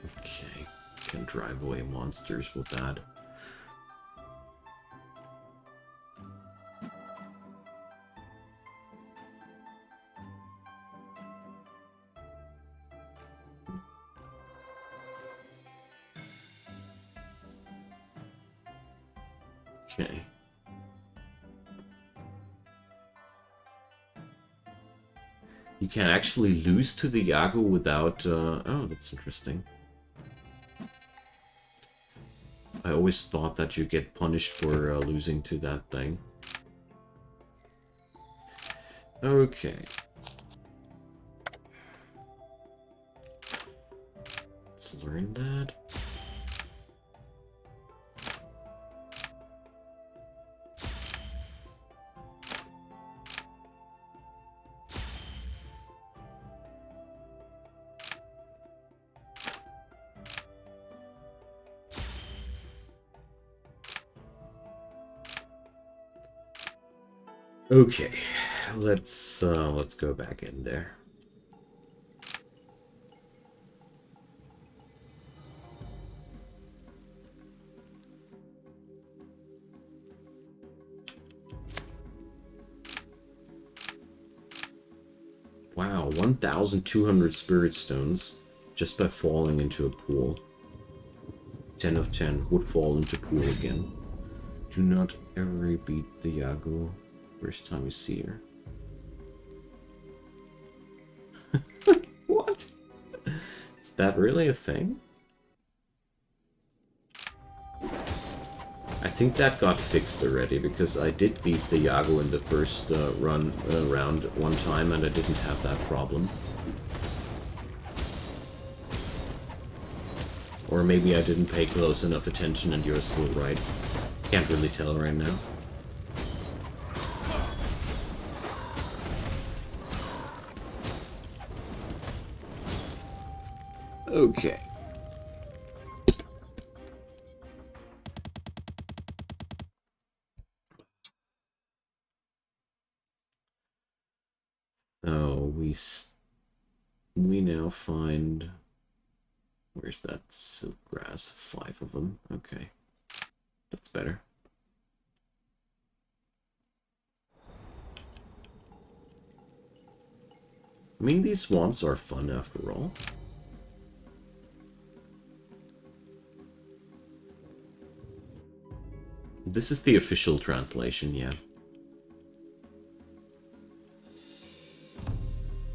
Okay. Can drive away monsters with that. Okay. You can actually lose to the Yago without... oh, that's interesting. I always thought that you get punished for losing to that thing. Okay. Let's learn that. Okay, let's go back in there. Wow, 1,200 spirit stones just by falling into a pool. 10 of 10 would fall into pool again. Do not ever beat the Yago first time you see her. What? Is that really a thing? I think that got fixed already, because I did beat the Yago in the first round one time, and I didn't have that problem. Or maybe I didn't pay close enough attention and you're still right. Can't really tell right now. Okay. So we now find, where's that silk grass? 5 of them. Okay, that's better. I mean, these swamps are fun after all. This is the official translation, yeah.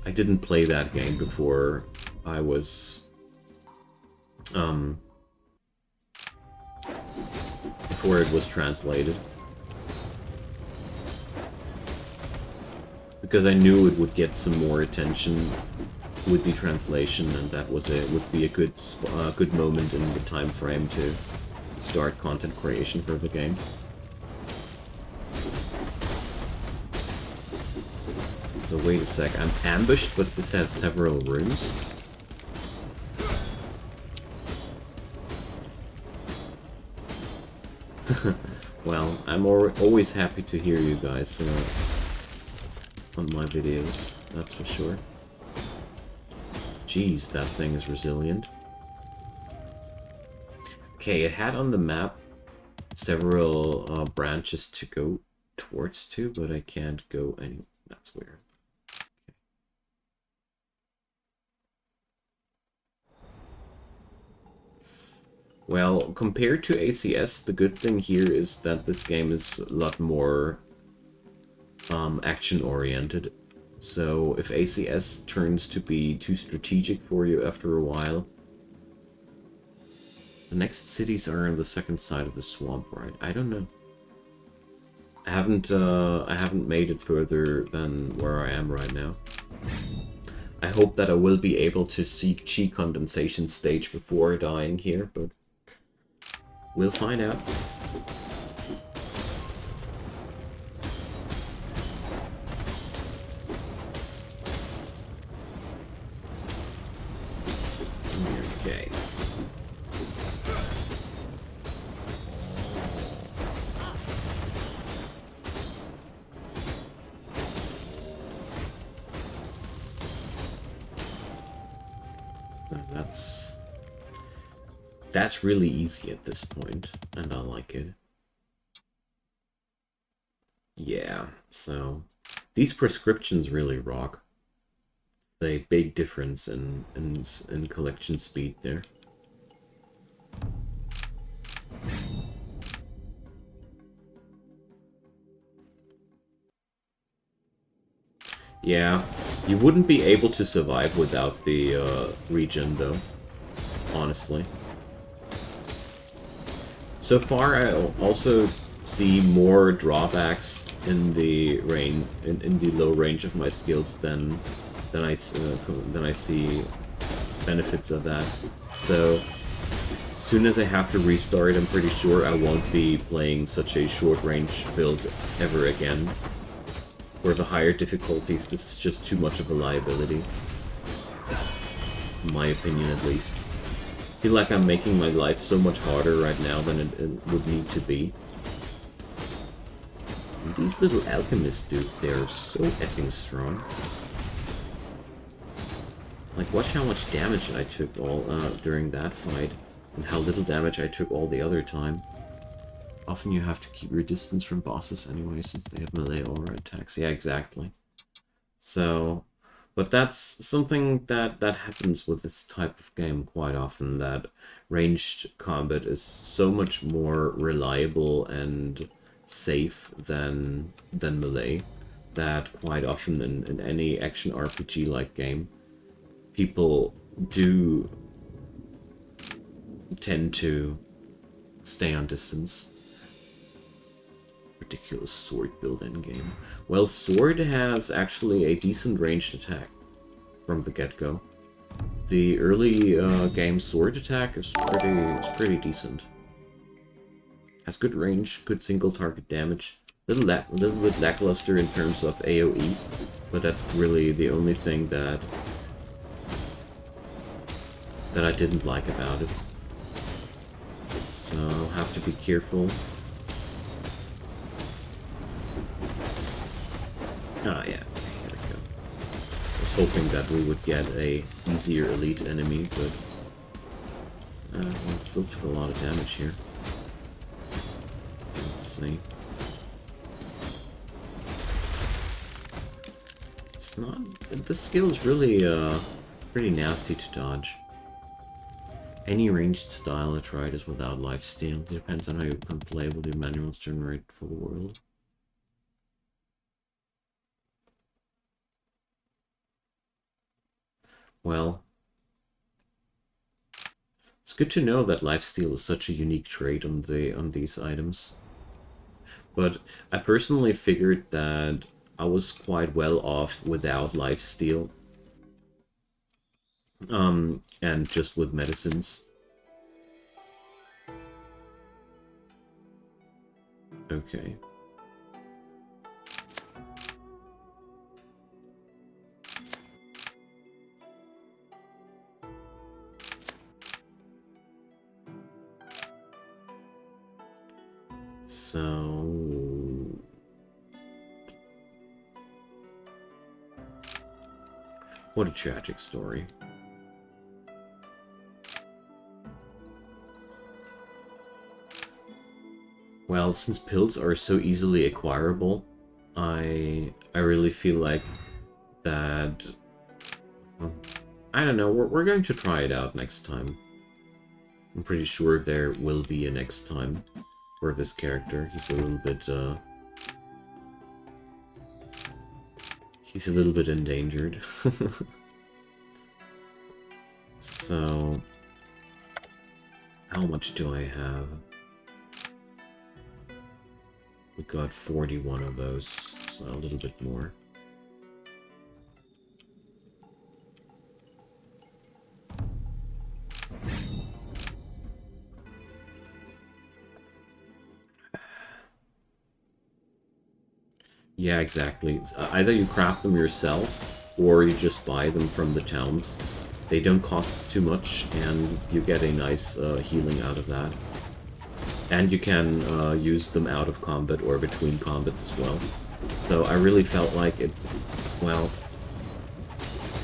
I didn't play that game before I was... before it was translated. Because I knew it would get some more attention with the translation, and that was would be a good moment in the time frame to start content creation for the game. So wait a sec, I'm ambushed, but this has several rooms. Well, I'm always happy to hear you guys on my videos, that's for sure. Jeez, that thing is resilient. Okay, it had on the map several branches to go towards to, but I can't go any... That's weird. Okay. Well, compared to ACS, the good thing here is that this game is a lot more action-oriented. So if ACS turns to be too strategic for you after a while... The next cities are on the second side of the swamp, right? I don't know. I haven't made it further than where I am right now. I hope that I will be able to seek chi condensation stage before dying here, but we'll find out. Okay. That's really easy at this point, and I like it. Yeah, so these prescriptions really rock. A big difference in collection speed there. Yeah, you wouldn't be able to survive without the regen, though. Honestly. So far, I also see more drawbacks in the in the low range of my skills than I see benefits of that. So, as soon as I have to restart, I'm pretty sure I won't be playing such a short range build ever again. For the higher difficulties, this is just too much of a liability. In my opinion, at least. I feel like I'm making my life so much harder right now than it would need to be. And these little alchemist dudes, they are so effing strong. Like, watch how much damage I took all during that fight, and how little damage I took all the other time. Often you have to keep your distance from bosses anyway, since they have melee aura attacks. Yeah, exactly. So, but that's something that happens with this type of game quite often, that ranged combat is so much more reliable and safe than melee, that quite often in any action RPG-like game, people do tend to stay on distance. Ridiculous sword build endgame. Well, sword has actually a decent ranged attack from the get-go. The early game sword attack is pretty decent. Has good range, good single target damage. Little bit lackluster in terms of AoE, but that's really the only thing that I didn't like about it. So I'll have to be careful. Ah, yeah, there we go. I was hoping that we would get a easier elite enemy, but one still took a lot of damage here. Let's see. It's not... This skill is really, pretty nasty to dodge. Any ranged style I tried is without lifesteal. It depends on how you can play with your manuals generate for the world. Well, it's good to know that lifesteal is such a unique trait on these items. But I personally figured that I was quite well off without lifesteal. And just with medicines. Okay. So... What a tragic story. Well, since pills are so easily acquirable, I really feel like that... Well, I don't know, we're going to try it out next time. I'm pretty sure there will be a next time for this character. He's a little bit endangered. So, how much do I have? We got 41 of those, so a little bit more. Yeah, exactly. Either you craft them yourself, or you just buy them from the towns. They don't cost too much, and you get a nice healing out of that. And you can use them out of combat or between combats as well. So I really felt like it... Well...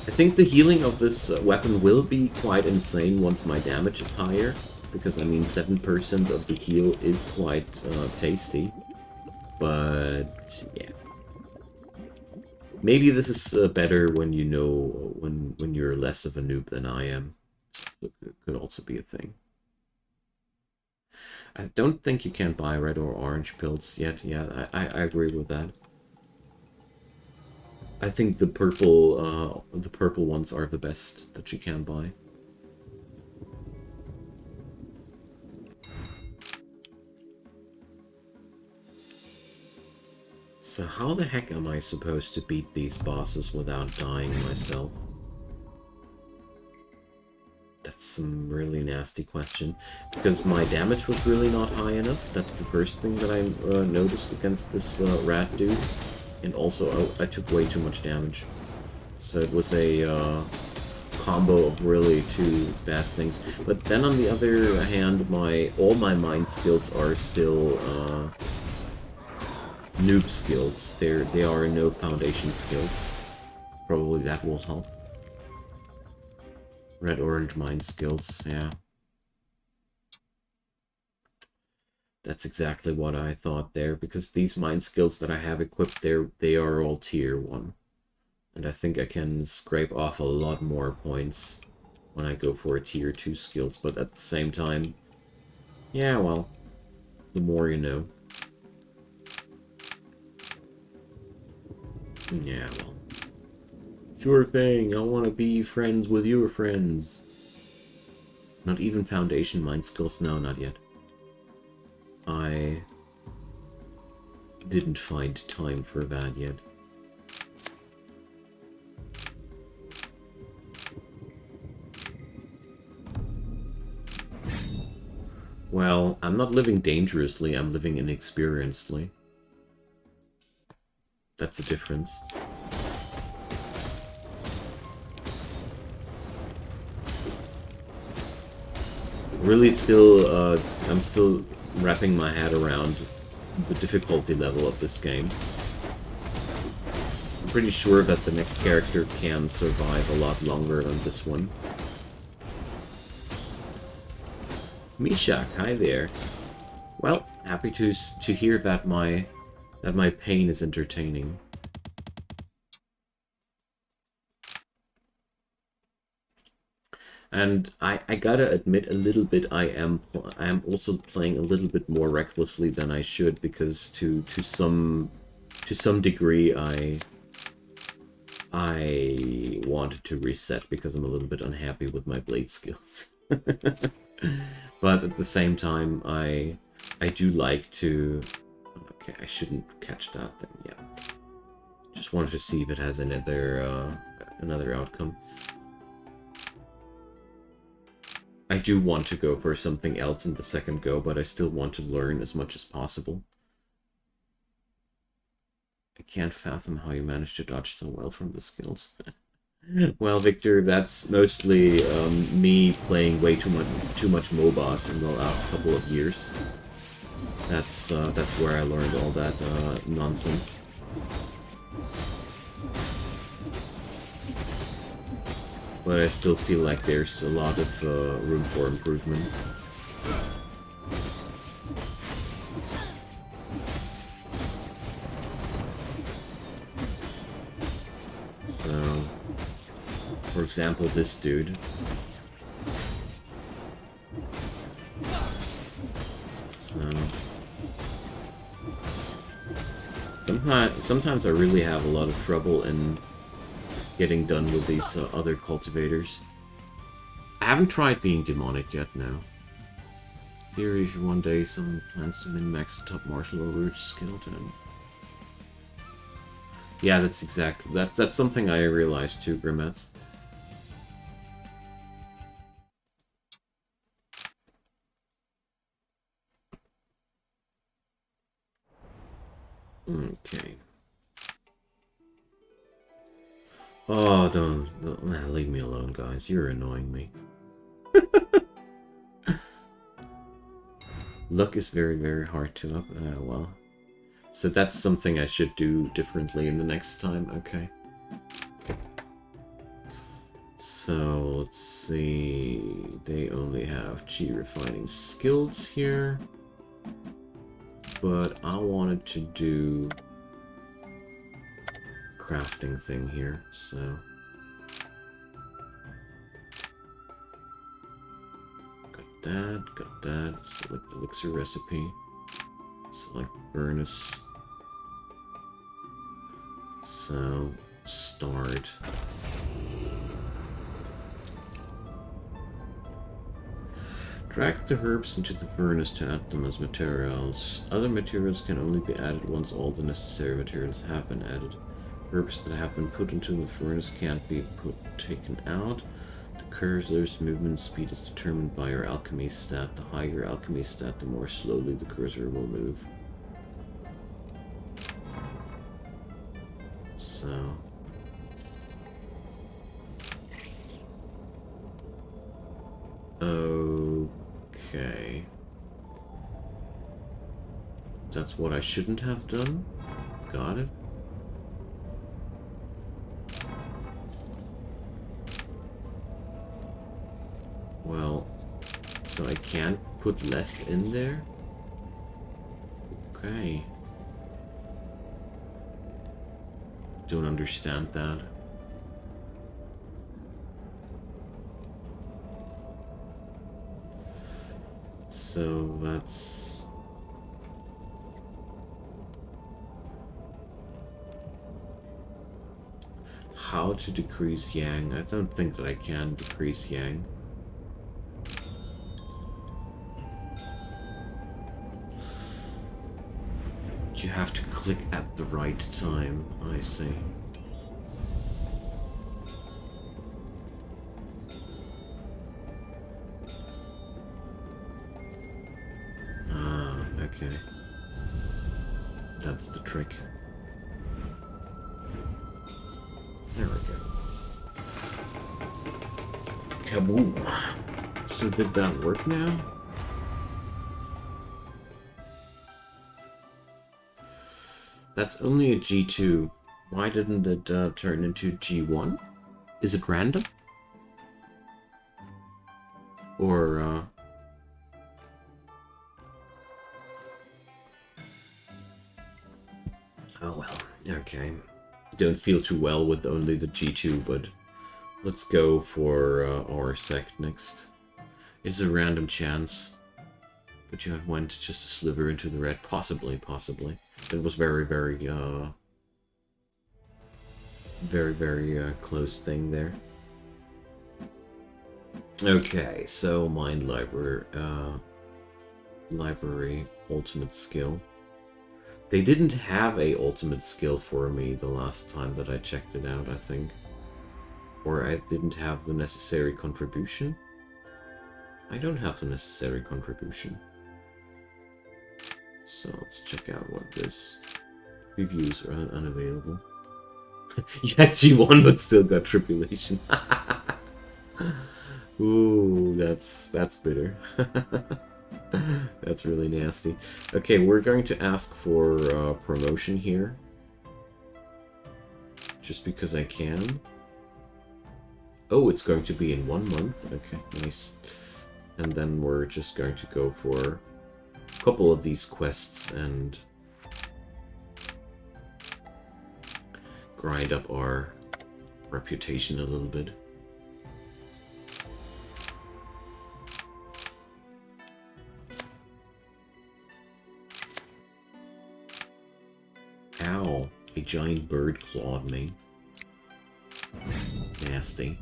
I think the healing of this weapon will be quite insane once my damage is higher. Because, I mean, 7% of the heal is quite tasty. But, yeah. Maybe this is better when you know, when you're less of a noob than I am. So it could also be a thing. I don't think you can buy red or orange pills yet. Yeah, I agree with that. I think the purple ones are the best that you can buy. So how the heck am I supposed to beat these bosses without dying myself? That's some really nasty question. Because my damage was really not high enough. That's the first thing that I noticed against this rat dude. And also, I took way too much damage. So it was a combo of really two bad things. But then on the other hand, all my mind skills are still noob skills. They are no foundation skills. Probably that will help. Red-orange mind skills, yeah. That's exactly what I thought there, because these mind skills that I have equipped there, they are all tier 1. And I think I can scrape off a lot more points when I go for a tier 2 skills, but at the same time, yeah, well, the more you know. Yeah, well. Sure thing, I want to be friends with your friends. Not even foundation mind skills, no, not yet. I didn't find time for that yet. Well, I'm not living dangerously, I'm living inexperiencedly. That's a difference. Really still, I'm still wrapping my head around the difficulty level of this game. I'm pretty sure that the next character can survive a lot longer than this one. Mishak, hi there. Well, happy to hear that my pain is entertaining. And I gotta admit a little bit, I am also playing a little bit more recklessly than I should, because to some degree I wanted to reset because I'm a little bit unhappy with my blade skills. But at the same time, I do like to. Okay, I shouldn't catch that thing. Yeah, just wanted to see if it has another outcome. I do want to go for something else in the second go, but I still want to learn as much as possible. I can't fathom how you managed to dodge so well from the skills. Well, Victor, that's mostly me playing way too much MOBAs in the last couple of years. That's where I learned all that nonsense. But I still feel like there's a lot of room for improvement. So, for example, this dude. So, sometimes I really have a lot of trouble in getting done with these other cultivators. I haven't tried being demonic yet now. In theory, if one day someone plans to min-max the top martial or root skeleton. Yeah, that's exactly that's something I realized too, Grimmets. Okay. Oh, don't leave me alone, guys. You're annoying me. Luck is very, very hard to up. Well. So that's something I should do differently in the next time. Okay. So, let's see. They only have chi refining skills here. But I wanted to do crafting thing here, so got that. Select elixir recipe. Select furnace. So, start. Drag the herbs into the furnace to add them as materials. Other materials can only be added once all the necessary materials have been added. Herbs that have been put into the furnace can't be taken out. The cursor's movement speed is determined by your alchemy stat. The higher your alchemy stat, the more slowly the cursor will move. So... okay. That's what I shouldn't have done. Got it. Well, so I can't put less in there? Okay. Don't understand that. So that's... how to decrease yang. I don't think that I can decrease yang. You have to click at the right time, I see. Ah, okay. That's the trick. There we go. Kaboom! So did that work now? That's only a G2. Why didn't it turn into G1? Is it random? Or, oh well, okay. Don't feel too well with only the G2, but let's go for our sect next. It's a random chance. But you have went just a sliver into the red. Possibly, possibly. It was very, very close thing there. Okay, so Mind Library ultimate skill. They didn't have a ultimate skill for me the last time that I checked it out, I think. Or I didn't have the necessary contribution. I don't have the necessary contribution. So let's check out what this... Reviews are unavailable. Yeah, G1 but still got tribulation. Ooh, that's bitter. That's really nasty. Okay, we're going to ask for promotion here. Just because I can. Oh, it's going to be in 1 month. Okay, nice. And then we're just going to go for a couple of these quests and grind up our reputation a little bit. Ow, a giant bird clawed me. Nasty.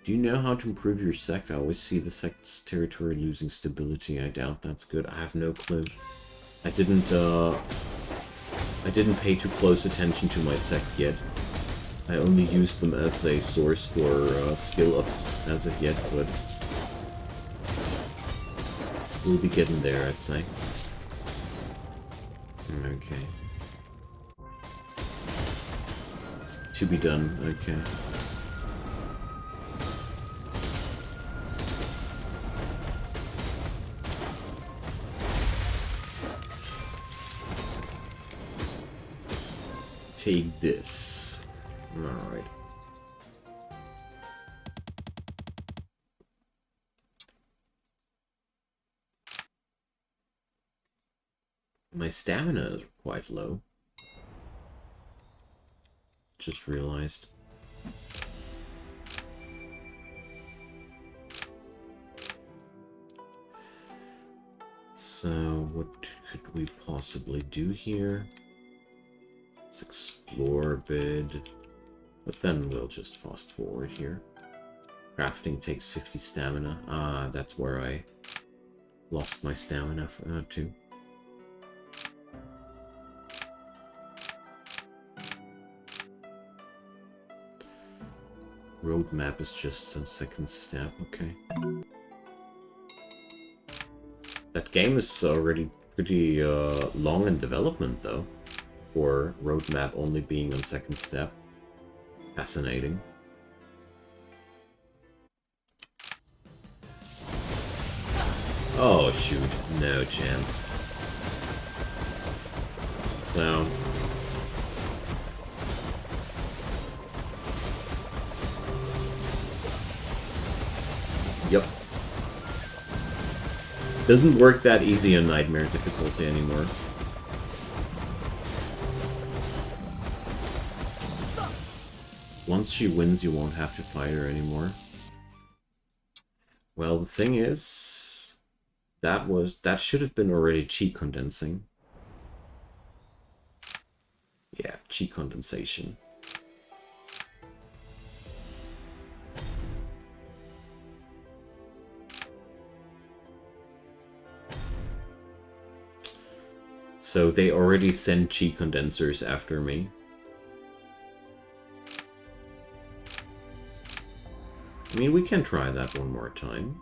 Do you know how to improve your sect? I always see the sect's territory losing stability. I doubt that's good. I have no clue. I didn't pay too close attention to my sect yet. I only used them as a source for skill ups as of yet, but we'll be getting there, I'd say. Okay. It's to be done, okay. Take this. Alright. My stamina is quite low. Just realized. So, what could we possibly do here? Let's explore a bit. But then we'll just fast forward here. Crafting takes 50 stamina. Ah, that's where I lost my stamina to. Roadmap is just some second step, okay. That game is already pretty long in development, though, for roadmap only being on second step. Fascinating. Oh, shoot. No chance. So... Yep. Doesn't work that easy on Nightmare difficulty anymore. Once she wins, you won't have to fight her anymore. Well, the thing is... That should have been already chi condensing. Yeah, chi condensation. So they already sent chi condensers after me. I mean, we can try that one more time.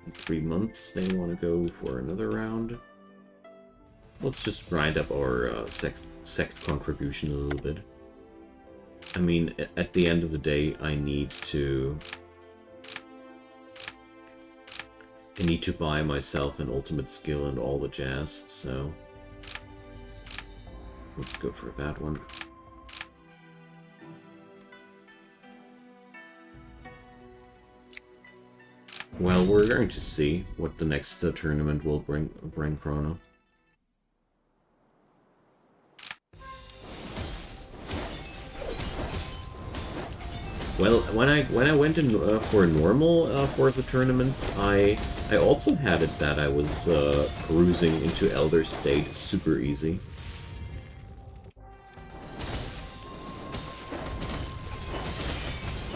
In 3 months, they want to go for another round. Let's just grind up our sect contribution a little bit. I mean, at the end of the day, I need to buy myself an ultimate skill and all the jazz, so... Let's go for that one. Well, we're going to see what the next tournament will bring Chrono. Well, when I went in for normal for the tournaments, I also had it that I was cruising into Elder State super easy.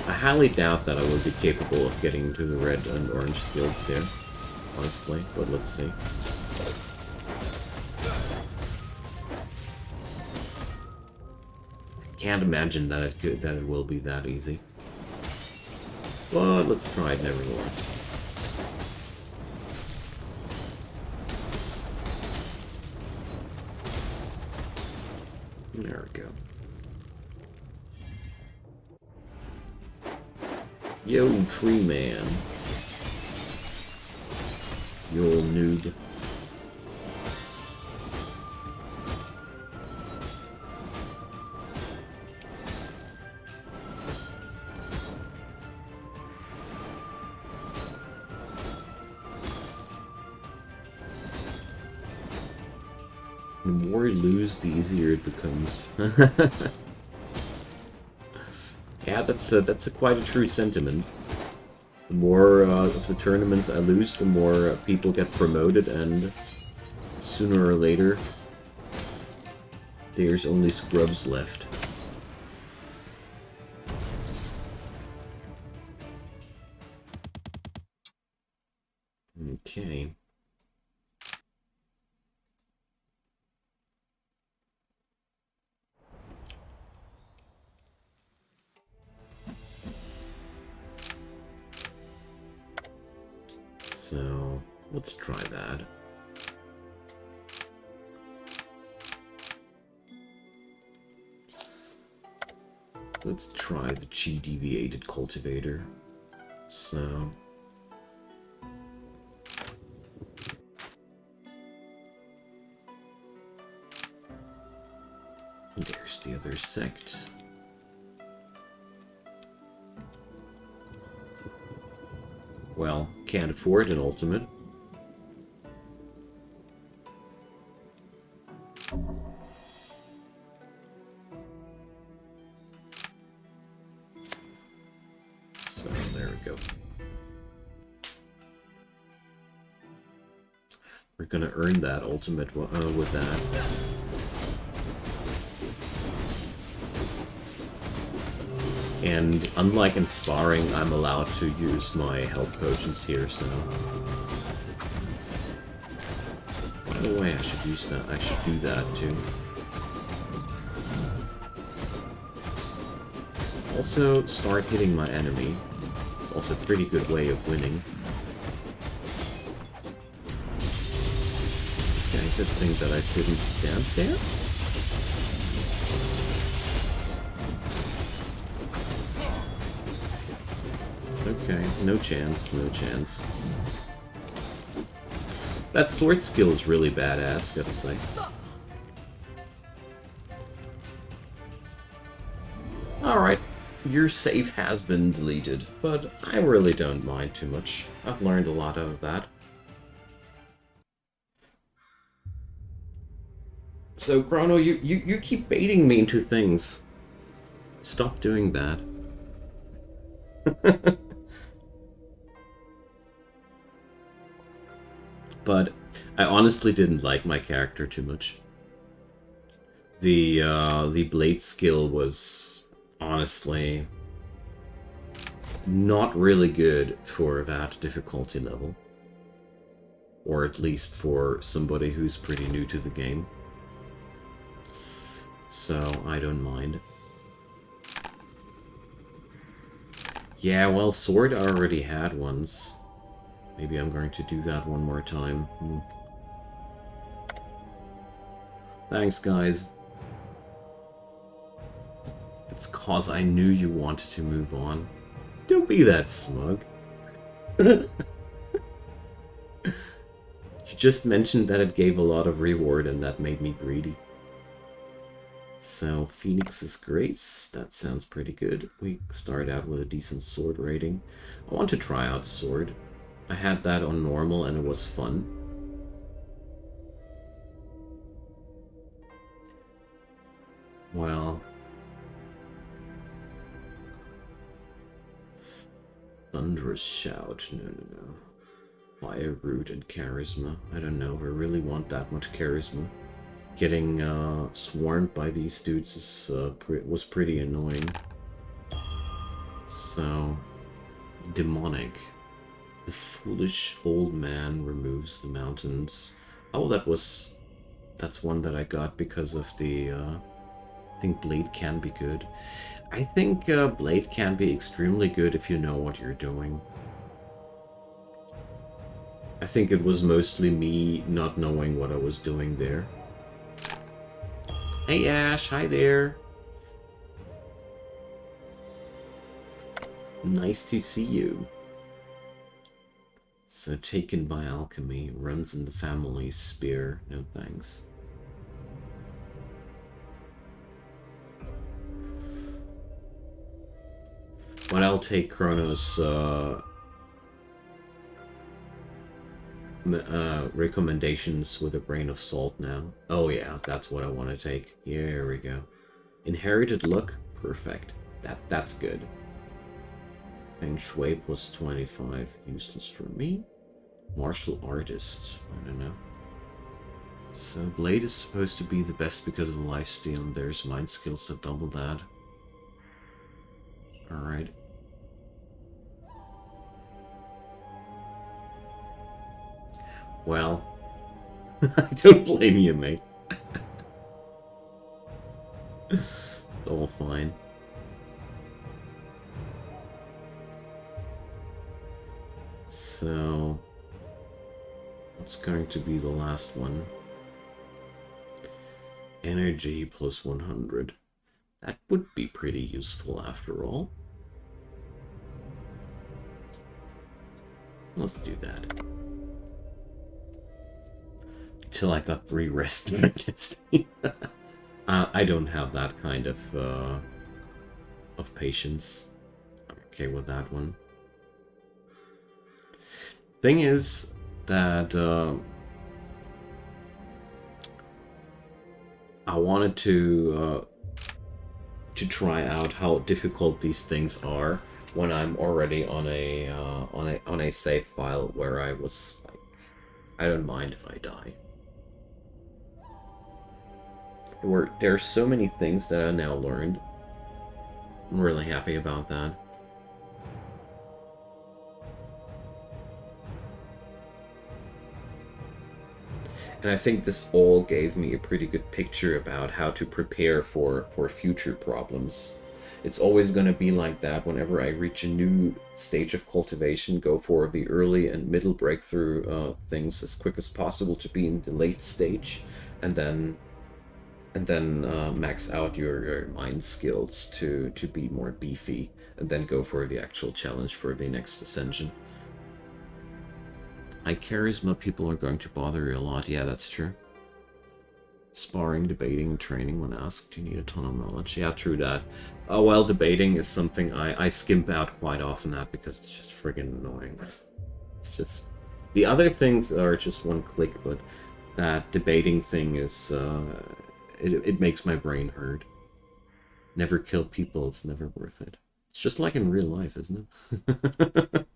I highly doubt that I will be capable of getting into the red and orange skills there, honestly, but let's see. I can't imagine that it will be that easy. But let's try it nevertheless. There we go. Yo, tree man. You old noob. The more you lose, the easier it becomes. Yeah, that's quite a true sentiment. The more of the tournaments I lose, the more people get promoted, and sooner or later, there's only scrubs left. Okay. So, let's try that. Let's try the Chi Deviated Cultivator. So... There's the other sect. well, can't afford an ultimate. So, there we go. We're gonna earn that ultimate with that. And unlike in sparring, I'm allowed to use my health potions here, so... By the way, I should use that. I should do that too. Also, start hitting my enemy. It's also a pretty good way of winning. Okay, good thing that I couldn't stand there. Okay, no chance, no chance. That sword skill is really badass, gotta say. Alright, your save has been deleted, but I really don't mind too much. I've learned a lot out of that. So, Chrono, you keep baiting me into things. Stop doing that. But I honestly didn't like my character too much. The blade skill was honestly not really good for that difficulty level. Or at least for somebody who's pretty new to the game. So I don't mind. Yeah, well, sword I already had once. Maybe I'm going to do that one more time. Thanks, guys. It's cause I knew you wanted to move on. Don't be that smug. You just mentioned that it gave a lot of reward and that made me greedy. So, Phoenix's Grace, that sounds pretty good. We start out with a decent sword rating. I want to try out sword. I had that on normal and it was fun. Well... Thunderous Shout, no. Fire Root and Charisma. I don't know, I really want that much Charisma. Getting swarmed by these dudes is, was pretty annoying. So... Demonic. The foolish old man removes the mountains. Oh, that's one that I got because of the, I think Blade can be good. I think Blade can be extremely good if you know what you're doing. I think it was mostly me not knowing what I was doing there. Hey Ash, hi there. Nice to see you. So, taken by alchemy, runs in the family's spear. No thanks. But I'll take Chrono's recommendations with a grain of salt now. Oh yeah, that's what I want to take. Here we go. Inherited luck? Perfect. That's good. Feng Shui plus 25. Useless for me. Martial artist. I don't know. So Blade is supposed to be the best because of lifesteal, and there's mind skills that double that. Alright. Well, I don't blame you, mate. It's all fine. So, what's going to be the last one? Energy plus 100. That would be pretty useful after all. Let's do that. Till I got 3 rest minutes. I don't have that kind of patience. I'm okay with that one. Thing is that I wanted to try out how difficult these things are when I'm already on a save file where I was like, I don't mind if I die. There are so many things that I now learned. I'm really happy about that. And I think this all gave me a pretty good picture about how to prepare for future problems. It's always going to be like that whenever I reach a new stage of cultivation, go for the early and middle breakthrough things as quick as possible to be in the late stage, and then max out your mind skills to be more beefy, and then go for the actual challenge for the next ascension. High charisma people are going to bother you a lot. Yeah, that's true. Sparring, debating, and training when asked. You need a ton of knowledge. Yeah, true that. Well, debating is something I skimp out quite often at because it's just friggin' annoying. It's just... The other things are just one click, but that debating thing is... it makes my brain hurt. Never kill people, it's never worth it. It's just like in real life, isn't it?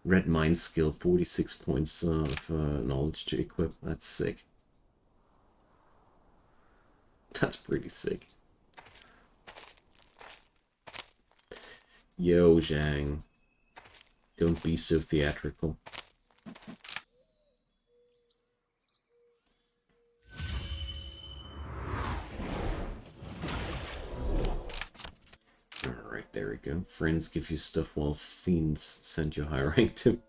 Red mind skill, 46 points of knowledge to equip. That's sick. That's pretty sick. Yo, Zhang. Don't be so theatrical. Alright, there we go. Friends give you stuff while fiends send you high rank to...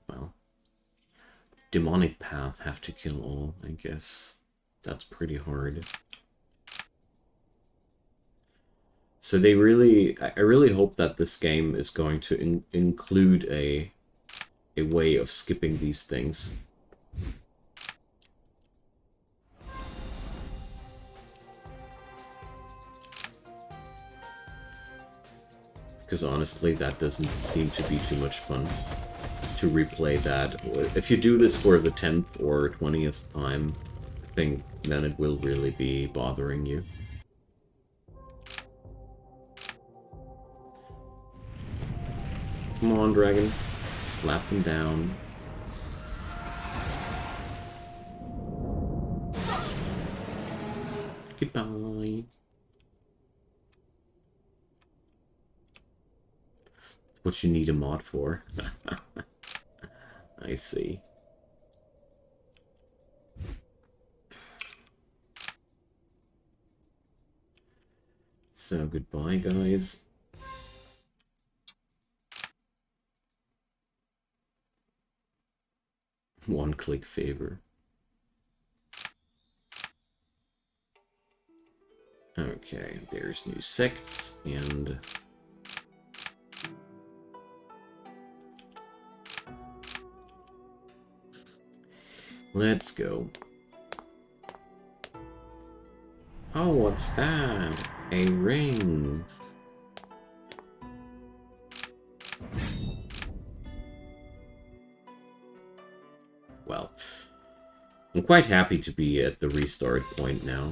Well. Demonic path, have to kill all, I guess. That's pretty hard. So they really... I really hope that this game is going to include a way of skipping these things. Because honestly, that doesn't seem to be too much fun to replay that. If you do this for the 10th or 20th time, I think then it will really be bothering you. Come on, dragon. Slap them down. Goodbye. What you need a mod for. I see. So goodbye, guys. One-click favor. Okay, there's new sects, and... Let's go. Oh, what's that? A ring. Well, I'm quite happy to be at the restart point now.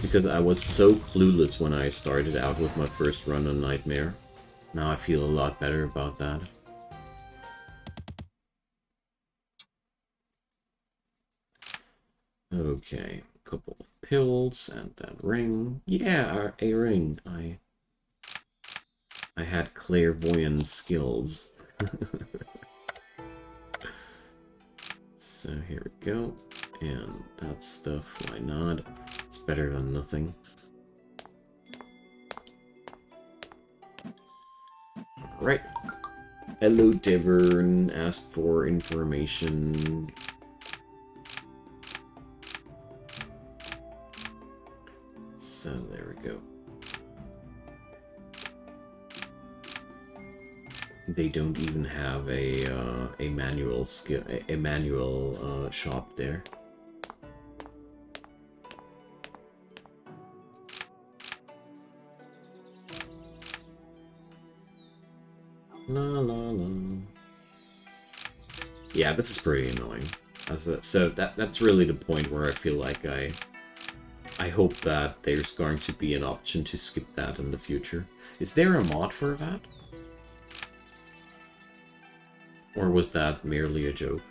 Because I was so clueless when I started out with my first run on Nightmare. Now I feel a lot better about that. Okay, a couple of pills and that ring. Yeah, a ring. I had clairvoyant skills. So here we go. And that stuff, why not? It's better than nothing. Alright. Hello, Divern. Asked for information. So there we go. They don't even have a manual skill, a manual shop there. La la la. Yeah, this is pretty annoying. So that's really the point where I feel like I hope that there's going to be an option to skip that in the future. Is there a mod for that? Or was that merely a joke?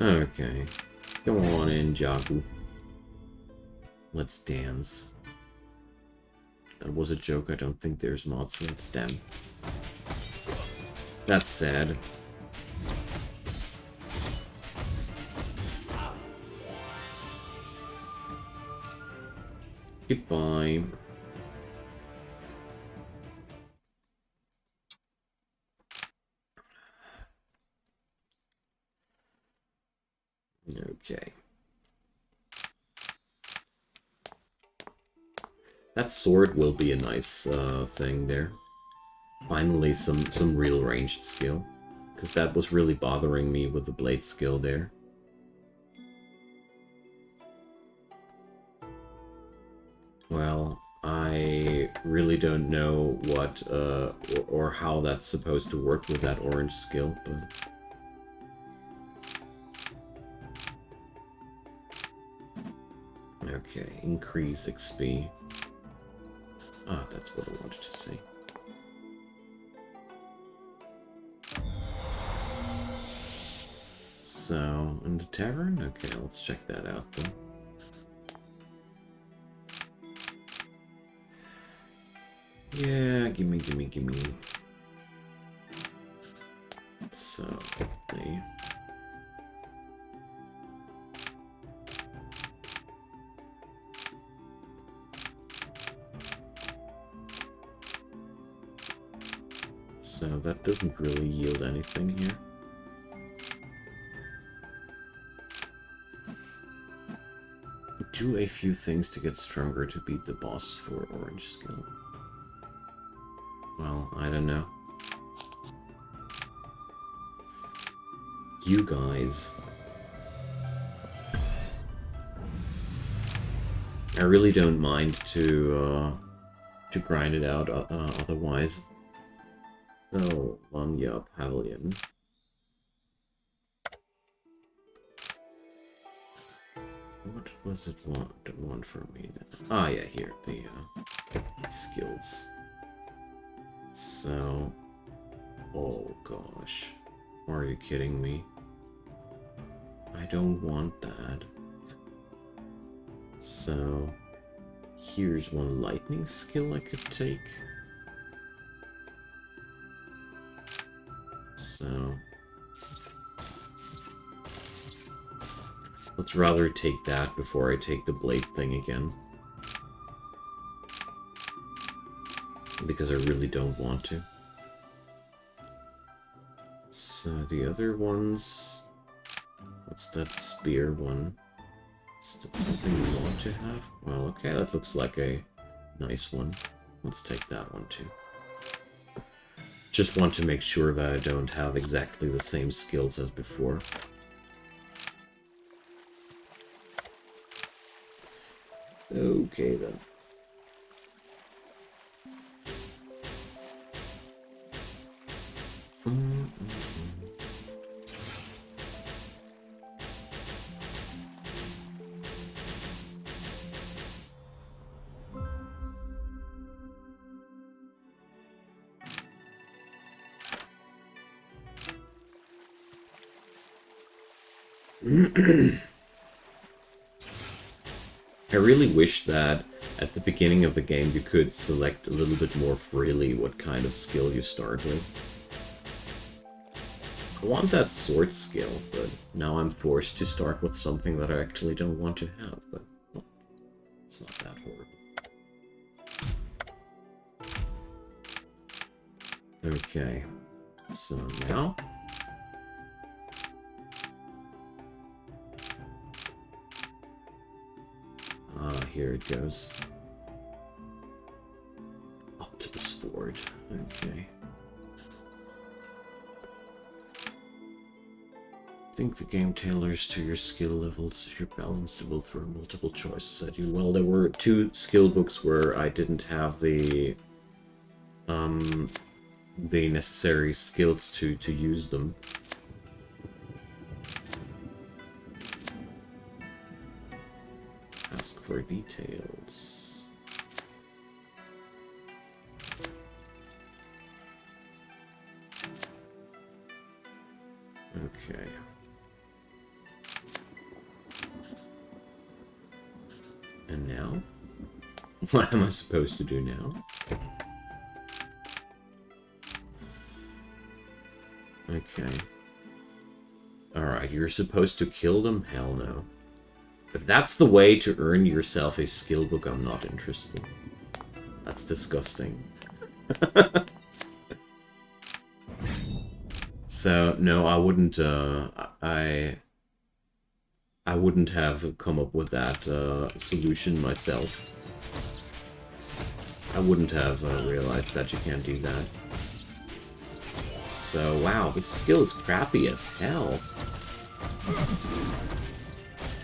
Okay. Come on in, Jagu. Let's dance. That was a joke. I don't think there's mods yet. Damn. That's sad. Goodbye. Okay. That sword will be a nice thing there. Finally, some real ranged skill. Because that was really bothering me with the blade skill there. Well, I really don't know what or how that's supposed to work with that orange skill, but... Okay, increase XP. Ah, that's what I wanted to see. So, in the tavern? Okay, let's check that out then. Yeah, gimme. So, hopefully... So that doesn't really yield anything here. Do a few things to get stronger to beat the boss for orange skill. Well, I don't know. You guys. I really don't mind to grind it out otherwise. So, Lanya Pavilion. What was it want from me then? Ah, yeah, here, the skills. So, oh gosh, are you kidding me? I don't want that. So, here's one lightning skill I could take. So, let's rather take that before I take the blade thing again. Because I really don't want to. So the other ones... What's that spear one? Is that something you want to have? Well, okay, that looks like a nice one. Let's take that one too. Just want to make sure that I don't have exactly the same skills as before. Okay then. I really wish that at the beginning of the game you could select a little bit more freely what kind of skill you start with. I want that sword skill, but now I'm forced to start with something that I actually don't want to have, but well, it's not that horrible. Okay, so now... here it goes. Octopus Ford, okay. think the game tailors to your skill levels if you're balanced, it will throw multiple choices at you. Well, there were 2 skill books where I didn't have the necessary skills to use them. Ask for details. Okay. And now? What am I supposed to do now? Okay. Alright, you're supposed to kill them? Hell no. If that's the way to earn yourself a skill book, I'm not interested. That's disgusting. So, no, I wouldn't, I wouldn't have come up with that solution myself. I wouldn't have realized that you can't do that. So, wow, this skill is crappy as hell.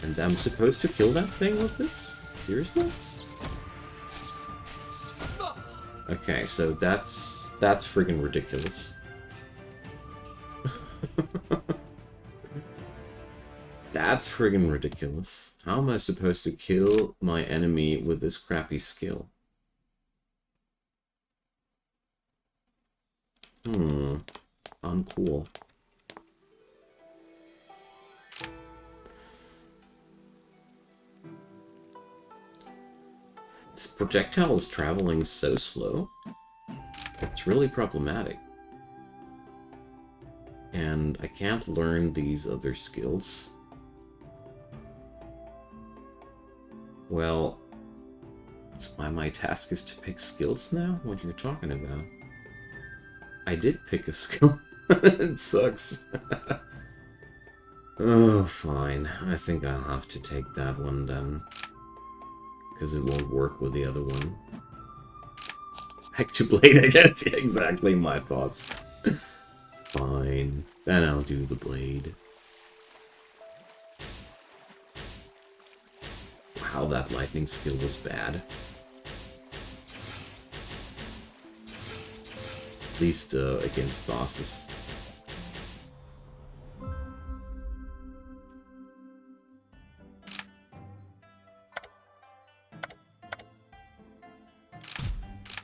And I'm supposed to kill that thing with this? Seriously? Okay, so that's friggin' ridiculous. That's friggin' ridiculous. How am I supposed to kill my enemy with this crappy skill? Uncool. This projectile is traveling so slow. It's really problematic. And I can't learn these other skills. Well, that's why my task is to pick skills now? What you're talking about? I did pick a skill. It sucks. Oh, fine. I think I'll have to take that one then. Because it won't work with the other one. Back to blade, I guess. Yeah, exactly my thoughts. Fine. Then I'll do the blade. Wow, that lightning skill was bad. At least against bosses.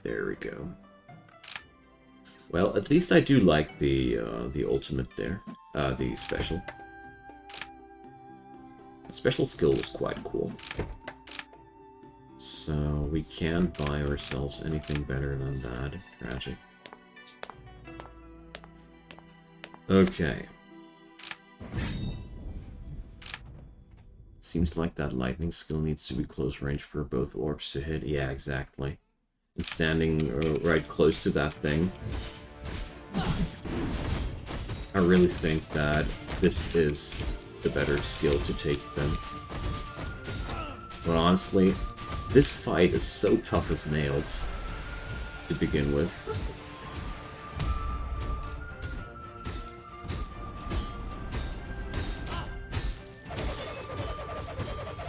There we go. Well, at least I do like the ultimate there, the special. The special skill was quite cool. So we can't buy ourselves anything better than that. Tragic. Okay. Seems like that lightning skill needs to be close range for both orcs to hit. Yeah, exactly. And standing right close to that thing. I really think that this is the better skill to take then. But honestly, this fight is so tough as nails to begin with.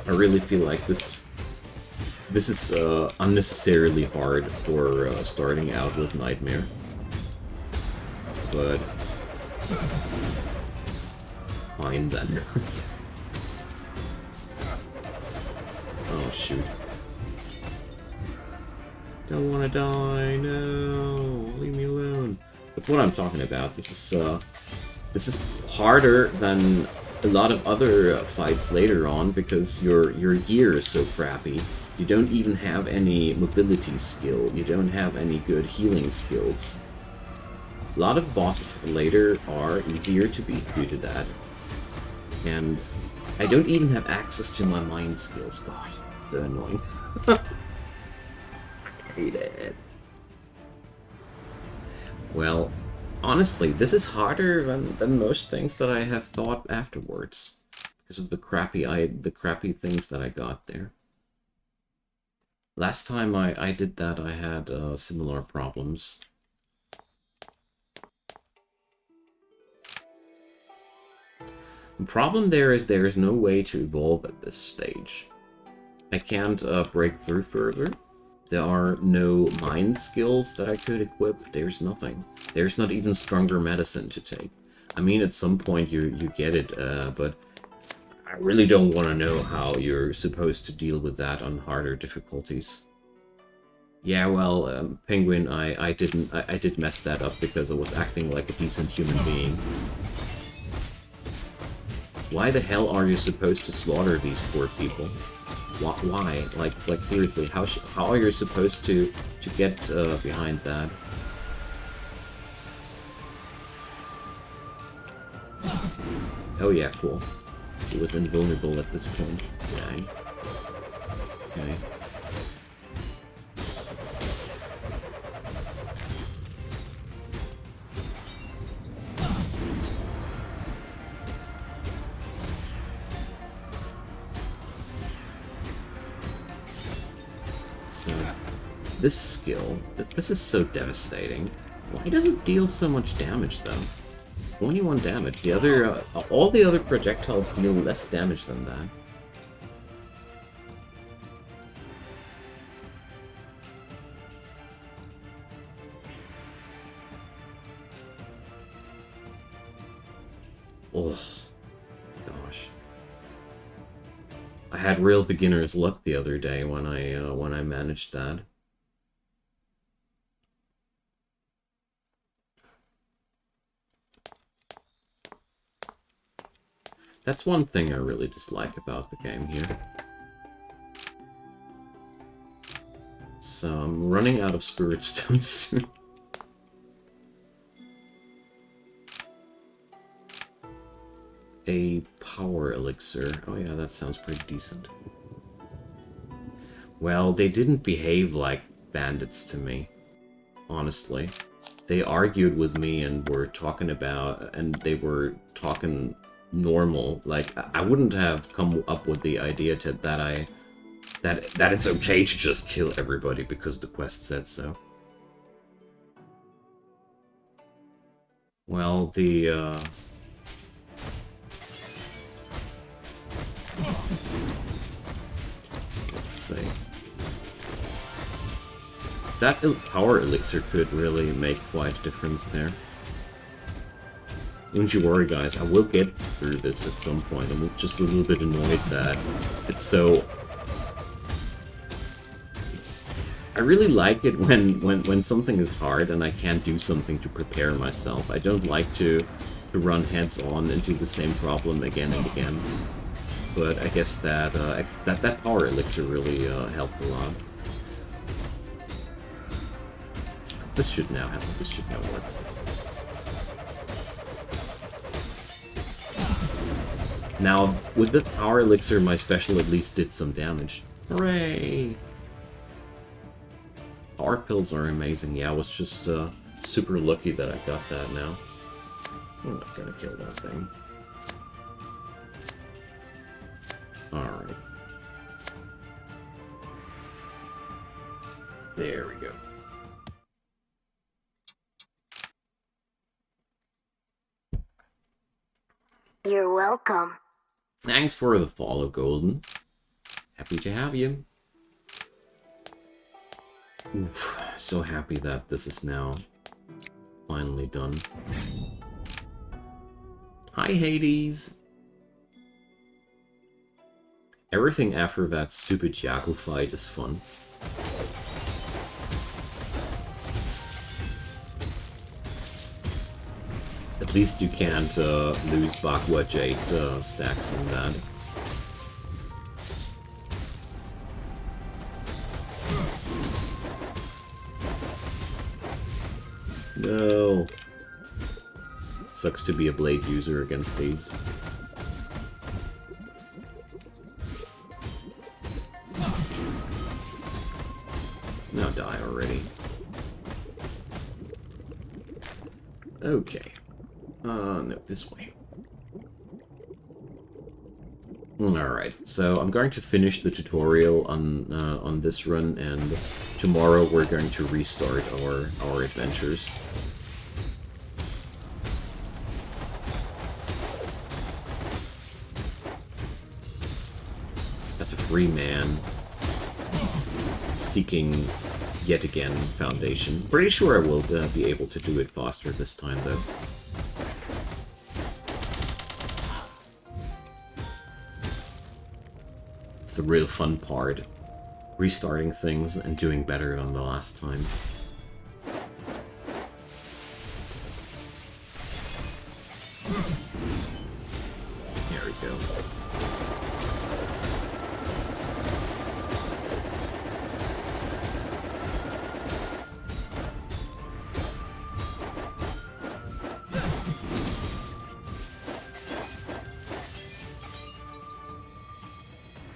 I really feel like this is unnecessarily hard for starting out with Nightmare. But fine then. Oh shoot. Don't wanna die, no, leave me alone. That's what I'm talking about. This is harder than a lot of other fights later on because your gear is so crappy. You don't even have any mobility skill. You don't have any good healing skills. A lot of bosses later are easier to beat due to that. And I don't even have access to my mind skills. God, it's so annoying. I hate it. Well, honestly, this is harder than most things that I have thought afterwards. Because of the crappy things that I got there. Last time I did that, I had similar problems. The problem there is no way to evolve at this stage. I can't break through further. There are no mind skills that I could equip. There's nothing. There's not even stronger medicine to take. I mean, at some point you get it, but I really don't want to know how you're supposed to deal with that on harder difficulties. Yeah, well, Penguin, I did mess that up because I was acting like a decent human being. Why the hell are you supposed to slaughter these poor people? Why? Like seriously, how are you supposed to get behind that? Oh yeah, cool. He was invulnerable at this point. Dang. Okay. So, this skill, this is so devastating. Why does it deal so much damage, though? 21 damage. The other, all the other projectiles deal less damage than that. Ugh. Gosh. I had real beginner's luck the other day when I managed that. That's one thing I really dislike about the game here. So I'm running out of spirit stones soon. A power elixir. Oh yeah, that sounds pretty decent. Well, they didn't behave like bandits to me, honestly. They argued with me and were talking about, and they were talking normal. Like, I wouldn't have come up with the idea that it's okay to just kill everybody because the quest said so. Well, the let's see. That power elixir could really make quite a difference there. Don't you worry, guys, I will get through this at some point. I'm just a little bit annoyed that it's so... I really like it when something is hard and I can't do something to prepare myself. I don't like to run heads-on into the same problem again and again. But I guess that that power elixir really helped a lot. This should now happen. This should now work. Now, with the power elixir, my special at least did some damage. Hooray! Power pills are amazing. Yeah, I was just super lucky that I got that now. I'm not gonna kill that thing. Alright. There we go. You're welcome. Thanks for the follow, Golden. Happy to have you. Oof, so happy that this is now finally done. Hi, Hades! Everything after that stupid Yaku fight is fun. At least you can't lose Bakwa Jade stacks in that. No. Sucks to be a blade user against these. Now die already. Okay. No, this way. Alright, so I'm going to finish the tutorial on this run, and tomorrow we're going to restart our adventures. free man seeking yet again foundation. Pretty sure I will be able to do it faster this time, though. It's the real fun part. Restarting things and doing better than the last time. There we go.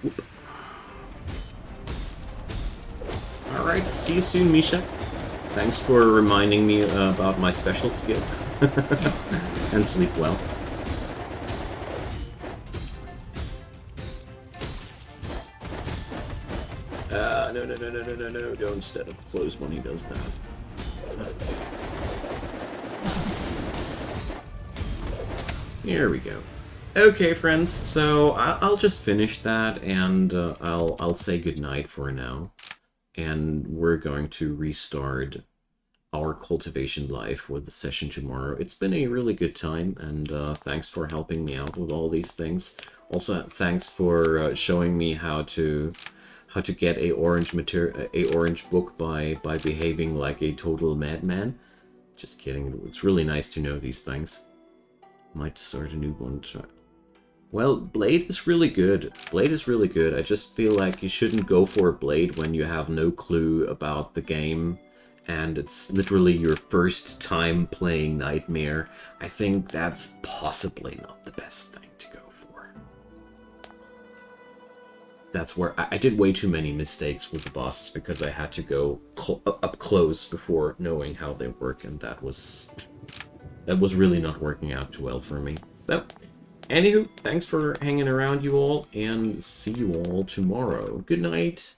Whoop. Alright, see you soon, Misha. Thanks for reminding me about my special skill. And sleep well. No, don't step up close when he does that. Here we go. Okay, friends, so I'll just finish that, and I'll say goodnight for now. And we're going to restart our cultivation life with the session tomorrow. It's been a really good time, and thanks for helping me out with all these things. Also, thanks for showing me how to get a orange book by behaving like a total madman. Just kidding. It's really nice to know these things. Might start a new one. Well, Blade is really good. Blade is really good. I just feel like you shouldn't go for a Blade when you have no clue about the game and it's literally your first time playing Nightmare. I think that's possibly not the best thing to go for. That's where I did way too many mistakes with the bosses because I had to go up close before knowing how they work, and that was really not working out too well for me. So, anywho, thanks for hanging around, you all, and see you all tomorrow. Good night.